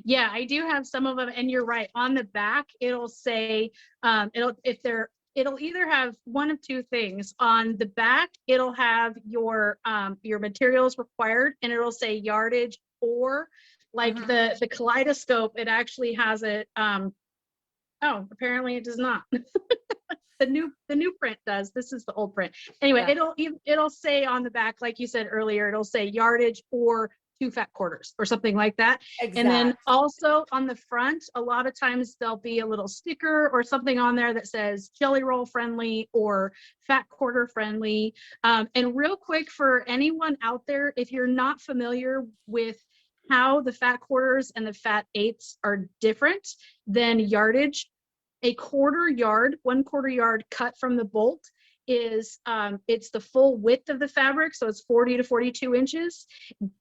Yeah, I do have some of them, and you're right. On the back, it'll say, it'll either have one of 2 things. On the back, it'll have your materials required, and it'll say yardage, or like the kaleidoscope, it actually has it. Oh, apparently it does not. The new print does. This is the old print. Anyway, yeah. It'll say on the back, like you said earlier, it'll say yardage or 2 fat quarters or something like that. Exactly. And then also on the front, a lot of times there'll be a little sticker or something on there that says jelly roll friendly or fat quarter friendly. And real quick, for anyone out there, if you're not familiar with how the fat quarters and the fat 8s are different than yardage, a 1/4 yard cut from the bolt is it's the full width of the fabric, so it's 40 to 42 inches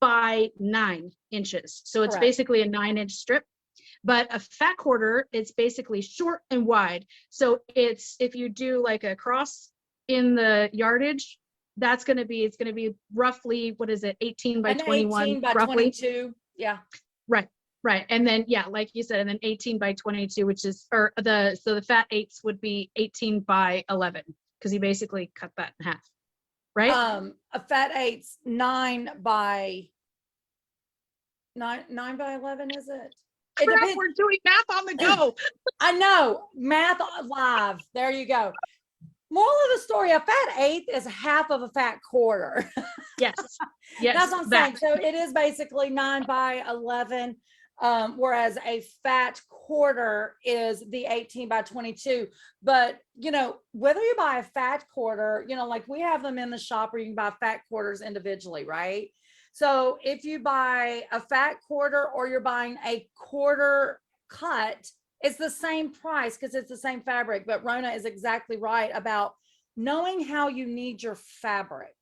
by 9 inches, so it's basically a 9-inch strip. But a fat quarter, it's basically short and wide, so it's, if you do like a cross in the yardage, that's going to be, it's going to be roughly, what is it, 18 by 21, 18 by roughly 22. Yeah, right. And then, yeah, like you said, and then 18 by 22, which is, so the fat 8s would be 18 by 11, because you basically cut that in half, right? A fat 8's 9 by 11, is it? It Crap, depends. we're doing math on the go. I know, math live. There you go. Moral of the story, a fat 8 is half of a fat quarter. Yes. That's what I'm saying. So it is basically 9 by 11. Whereas a fat quarter is the 18 by 22. But, you know, whether you buy a fat quarter, you know, like we have them in the shop, or you can buy fat quarters individually, right? So if you buy a fat quarter or you're buying a quarter cut, it's the same price because it's the same fabric. But Rona is exactly right about knowing how you need your fabric.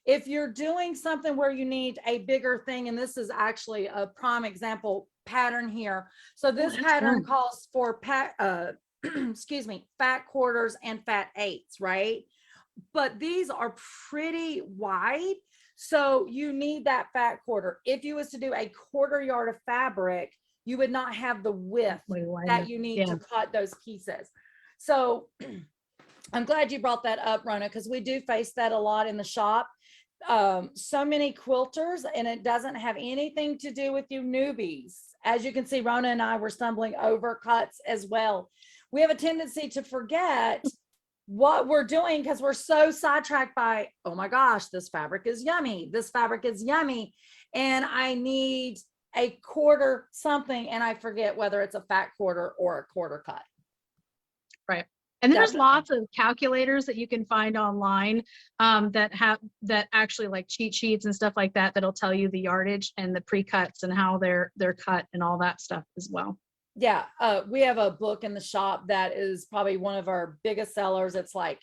If you're doing something where you need a bigger thing, and this is actually a prime example pattern here. So this pattern calls for excuse me, fat quarters and fat 8s, right? But these are pretty wide. So you need that fat quarter. If you was to do a 1/4 yard of fabric, you would not have the width that you need to cut those pieces. So I'm glad you brought that up, Rona, because we do face that a lot in the shop. So many quilters, and it doesn't have anything to do with you newbies. As you can see, Rona and I were stumbling over cuts as well. We have a tendency to forget what we're doing because we're so sidetracked by, oh my gosh, this fabric is yummy. This fabric is yummy. And I need a quarter something, and I forget whether it's a fat quarter or a quarter cut. Right. And there's lots of calculators that you can find online that actually, like cheat sheets and stuff like that, that'll tell you the yardage and the pre-cuts and how they're cut and all that stuff as well. Yeah, we have a book in the shop that is probably one of our biggest sellers. It's like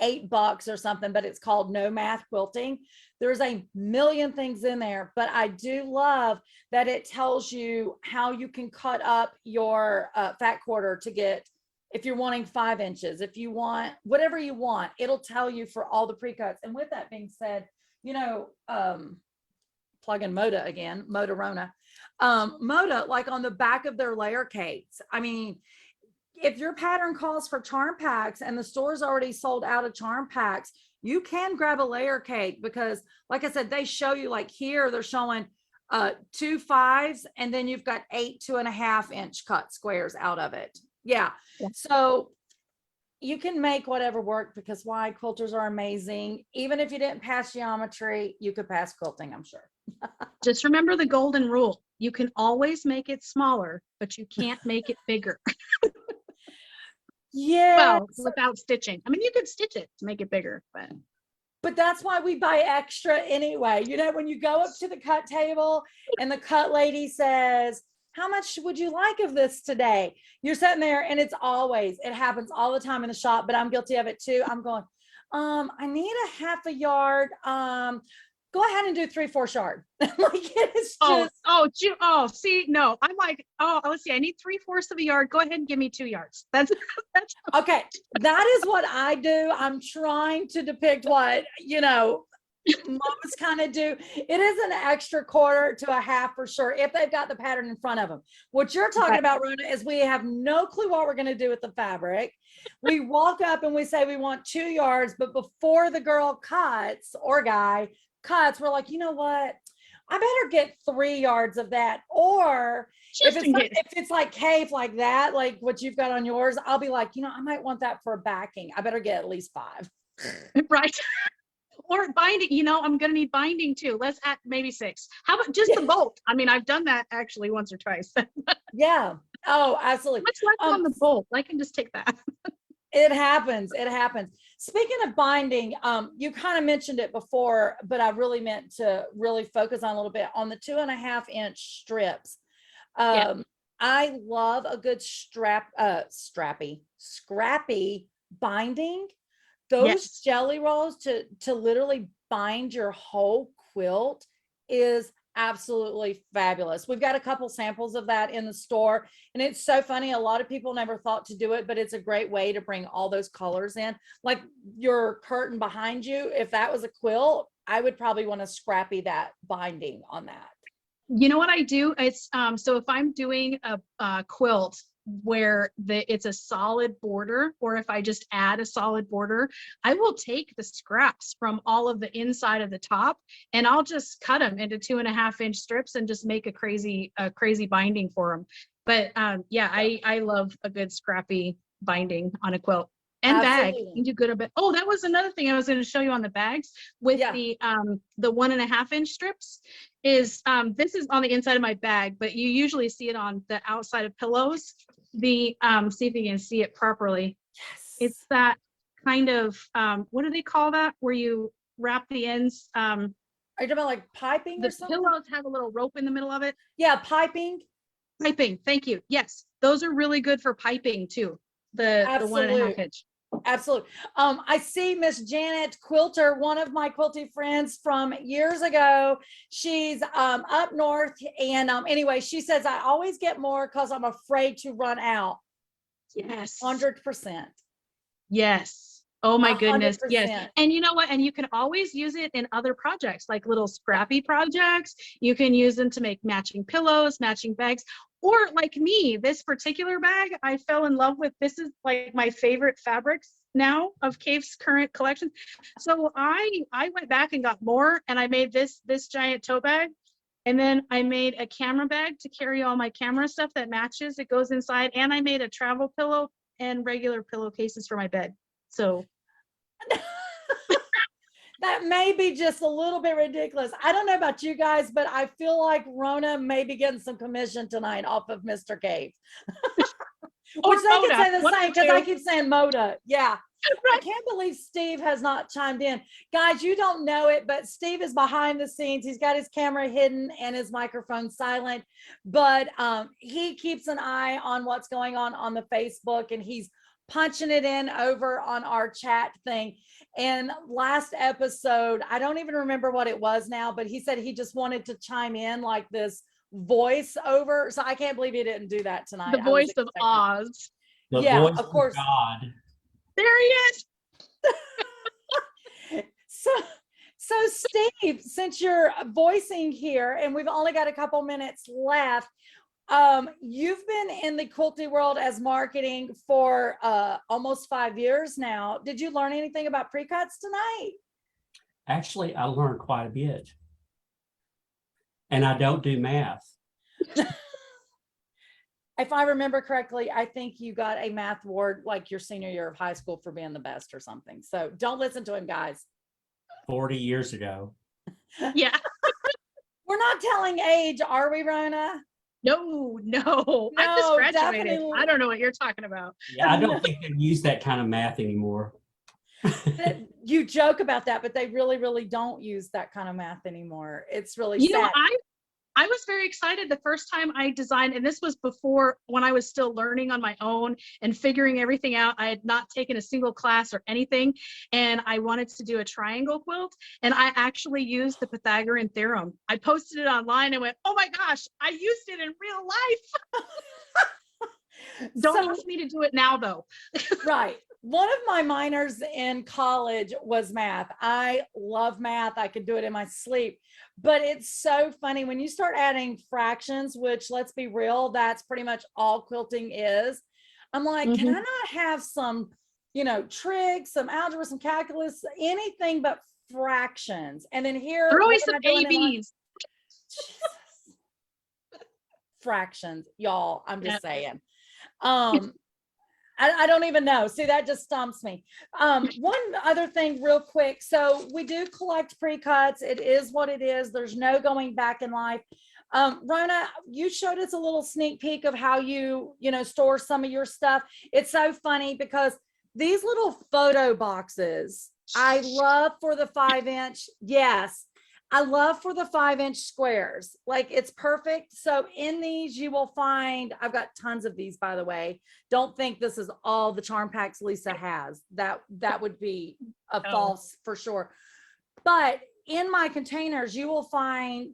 $8 or something, but it's called No Math Quilting. There's a million things in there, but I do love that it tells you how you can cut up your fat quarter to get, if you're wanting 5 inches, if you want whatever you want, it'll tell you for all the pre-cuts. And with that being said, you know, plug in Moda again, Moda Rona. Moda, like on the back of their layer cakes, I mean, if your pattern calls for charm packs and the store's already sold out of charm packs, you can grab a layer cake, because like I said, they show you, like here, they're showing 2 5s, and then you've got 8 2.5 inch cut squares out of it. Yeah. So you can make whatever work, because why? Quilters are amazing. Even if you didn't pass geometry, you could pass quilting, I'm sure. Just remember the golden rule. You can always make it smaller, but you can't make it bigger. Yeah. Well, without stitching. I mean, you could stitch it to make it bigger, But that's why we buy extra anyway. You know, when you go up to the cut table and the cut lady says, how much would you like of this today? You're sitting there, and it happens all the time in the shop, but I'm guilty of it too. I'm going, I need a half a yard. Go ahead and do 3/4 yard. Like, it's just, see, no, I'm like, let's see, I need 3/4 of a yard. Go ahead and give me 2 yards. That's okay. That is what I do. I'm trying to depict what, you know, most kind of do. It is an extra 1/4 to a half for sure, if they've got the pattern in front of them. What you're talking about, Rona, is we have no clue what we're going to do with the fabric. We walk up and we say we want 2 yards, but before the girl cuts, or guy cuts, we're like, you know what? I better get 3 yards of that. Or if it's like cave like that, like what you've got on yours, I'll be like, you know, I might want that for a backing. I better get at least 5. right. Or binding, you know, I'm going to need binding too. Let's add maybe 6. How about just the bolt? I mean, I've done that actually once or twice. Yeah. Oh, absolutely. What's left on the bolt? I can just take that. It happens. It happens. Speaking of binding, you kind of mentioned it before, but I really meant to really focus on a little bit on the 2.5 inch strips. I love a good scrappy binding. Those jelly rolls to literally bind your whole quilt is absolutely fabulous. We've got a couple samples of that in the store, and it's so funny. A lot of people never thought to do it, but it's a great way to bring all those colors in. Like your curtain behind you, if that was a quilt, I would probably want to scrappy that binding on that. You know what I do? It's so if I'm doing a quilt where it's a solid border, or if I just add a solid border, I will take the scraps from all of the inside of the top, and I'll just cut them into 2.5 inch strips and just make a crazy binding for them. But I love a good scrappy binding on a quilt. And Absolutely. bag, you do good a bit. Oh, that was another thing I was going to show you on the bags with the 1.5 inch strips. Is this is on the inside of my bag, but you usually see it on the outside of pillows. The see if you can see it properly. Yes. It's that kind of what do they call that? Where you wrap the ends. Are you talking about like piping or something? The pillows have a little rope in the middle of it. Yeah, piping. Piping. Thank you. Yes, those are really good for piping too. The 1.5 inch. Absolutely. I see Miss Janet Quilter, one of my quilting friends from years ago. She's up north, and anyway, she says I always get more because I'm afraid to run out. Yes. 100%. Yes. Oh my goodness. 100%. Yes. And you know what? And you can always use it in other projects, like little scrappy projects. You can use them to make matching pillows, matching bags. Or like me, this particular bag, I fell in love with. This is like my favorite fabrics now of Cave's current collection. So I went back and got more, and I made this giant tote bag. And then I made a camera bag to carry all my camera stuff that matches. It goes inside. And I made a travel pillow and regular pillowcases for my bed. So that may be just a little bit ridiculous. I don't know about you guys, but I feel like Rona may be getting some commission tonight off of Mr. Cave. Which they can say the same, because I keep saying Moda. Yeah. Right. I can't believe Steve has not chimed in. Guys, you don't know it, but Steve is behind the scenes. He's got his camera hidden and his microphone silent, but he keeps an eye on what's going on the Facebook, and he's punching it in over on our chat thing. And last episode, I don't even remember what it was now, but he said he just wanted to chime in like this voice over. So I can't believe he didn't do that tonight. The voice of Oz. The Yeah, voice of course. God. There he is. So Steve, since you're voicing here and we've only got a couple minutes left, you've been in the quilting world as marketing for almost 5 years now. Did you learn anything about pre-cuts tonight? Actually, I learned quite a bit. And I don't do math. If I remember correctly, I think you got a math award like your senior year of high school for being the best or something. So don't listen to him, guys. 40 years ago. Yeah. We're not telling age, are we, Rona? No, I just No, graduated. definitely. I don't know what you're talking about. Yeah, I don't think they use that kind of math anymore. You joke about that, but they really, really don't use that kind of math anymore. It's really You know, sad. I was very excited the first time I designed, and this was before when I was still learning on my own and figuring everything out. I had not taken a single class or anything, and I wanted to do a triangle quilt, and I actually used the Pythagorean theorem. I posted it online and went, oh my gosh, I used it in real life. Don't ask me to do it now though. Right. One of my minors in college was math. I love math. I could do it in my sleep, but it's so funny when you start adding fractions, which let's be real, that's pretty much all quilting is. I'm like, can I not have some, trig, some algebra, some calculus, anything but fractions? And then here, Throw what me am some I doing in ABs. fractions, y'all, I'm just saying. I don't even know. See, that just stumps me. One other thing real quick. So we do collect pre-cuts. It is what it is. There's no going back in life. Rona, you showed us a little sneak peek of how you store some of your stuff. It's so funny because these little photo boxes, I love for the 5-inch. Yes. I love for the 5-inch squares. Like it's perfect. So in these, you will find, I've got tons of these, by the way. Don't think this is all the charm packs Lisa has. That would be a false for sure. But in my containers, you will find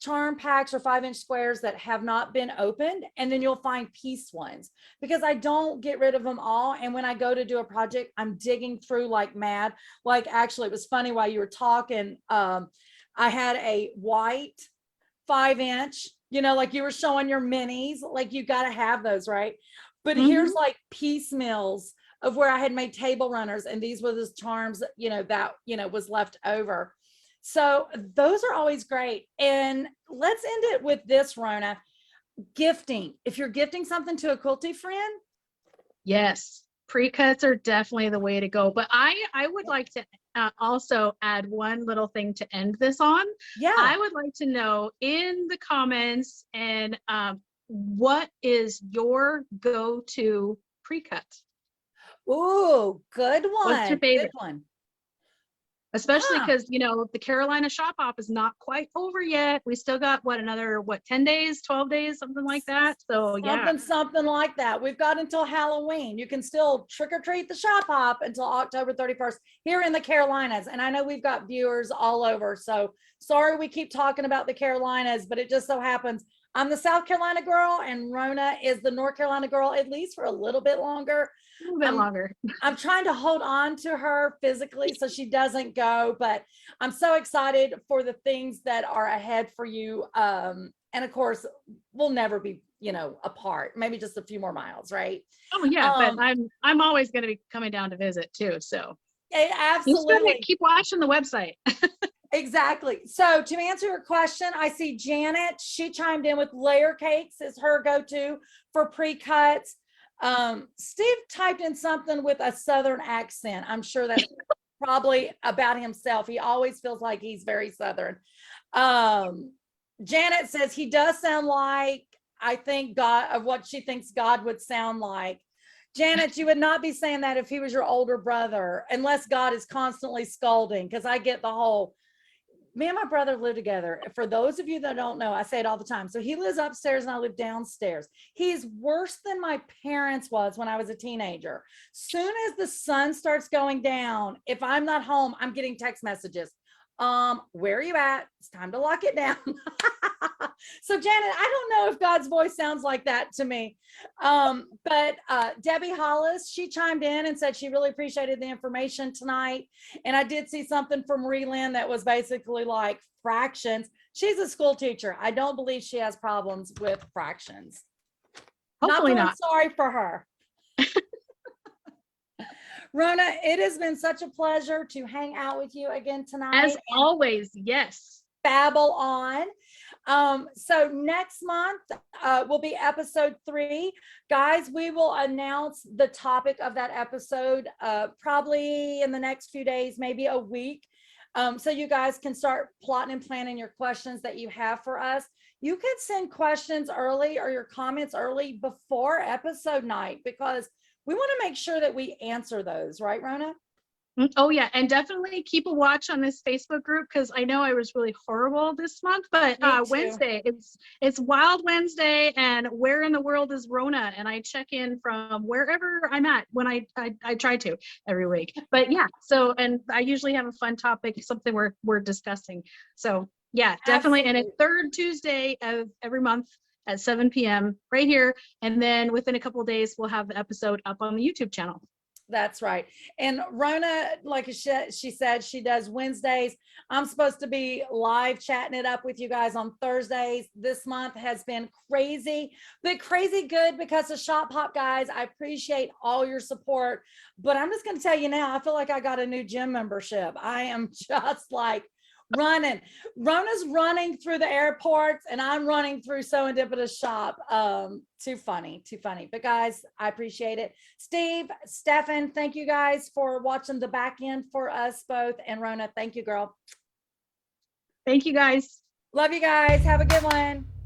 charm packs or 5-inch squares that have not been opened. And then you'll find piece ones because I don't get rid of them all. And when I go to do a project, I'm digging through like mad. Like actually, it was funny while you were talking. I had a white 5-inch, like you were showing your minis, like you got to have those, right? But here's like piecemeals of where I had made table runners, and these were the charms, that was left over. So those are always great. And let's end it with this, Rona. Gifting. If you're gifting something to a quilty friend. Yes, pre-cuts are definitely the way to go. But I would like to also add one little thing to end this on. Yeah. I would like to know in the comments and what is your go-to pre-cut? Ooh, good one. What's your favorite one? Especially because, the Carolina shop op is not quite over yet. We still got another 10 days, 12 days, something like that. So something like that. We've got until Halloween. You can still trick or treat the shop hop until October 31st here in the Carolinas. And I know we've got viewers all over. So sorry we keep talking about the Carolinas, but it just so happens I'm the South Carolina girl and Rona is the North Carolina girl, at least for a little bit longer. A little bit longer. I'm trying to hold on to her physically so she doesn't go, but I'm so excited for the things that are ahead for you. And of course, we'll never be, apart, maybe just a few more miles, right? Oh yeah, but I'm always going to be coming down to visit too. So absolutely. Keep watching the website. Exactly. So to answer your question, I see Janet, she chimed in with layer cakes is her go-to for pre-cuts. Steve typed in something with a Southern accent. I'm sure that's probably about himself. He always feels like he's very Southern. Janet says he does sound like, I think God of what she thinks God would sound like. Janet, you would not be saying that if he was your older brother, unless God is constantly scolding, because I get the whole, me and my brother live together. For those of you that don't know, I say it all the time. So he lives upstairs and I live downstairs. He's worse than my parents was when I was a teenager. Soon as the sun starts going down, if I'm not home, I'm getting text messages. Where are you at? It's time to lock it down. So Janet, I don't know if God's voice sounds like that to me. But Debbie Hollis, she chimed in and said she really appreciated the information tonight. And I did see something from Relyn that was basically like fractions. She's a school teacher. I don't believe she has problems with fractions. Hopefully feeling not. Sorry for her. Rona, it has been such a pleasure to hang out with you again tonight. As always, yes. Babble on. So next month will be episode 3. Guys, we will announce the topic of that episode probably in the next few days, maybe a week. So you guys can start plotting and planning your questions that you have for us. You can send questions early or your comments early before episode night, because we want to make sure that we answer those, right, Rona? Oh yeah, and definitely keep a watch on this Facebook group, because I know I was really horrible this month, but Me too. Wednesday, it's Wild Wednesday, and where in the world is Rona? And I check in from wherever I'm at when I try to every week. But yeah, so, and I usually have a fun topic, something we're discussing. So yeah, definitely. Absolutely. And it's third Tuesday of every month at 7 p.m. right here. And then within a couple of days, we'll have the episode up on the YouTube channel. That's right. And Rona, like she said, she does Wednesdays. I'm supposed to be live chatting it up with you guys on Thursdays. This month has been crazy, but crazy good because of Shop Hop, guys. I appreciate all your support, but I'm just going to tell you now, I feel like I got a new gym membership. I am just like running. Rona's running through the airports and I'm running through SewEndipitious shop. Too funny. But guys, I appreciate it. Steve, Stefan, thank you guys for watching the back end for us both. And Rona, thank you, girl. Thank you guys. Love you guys. Have a good one.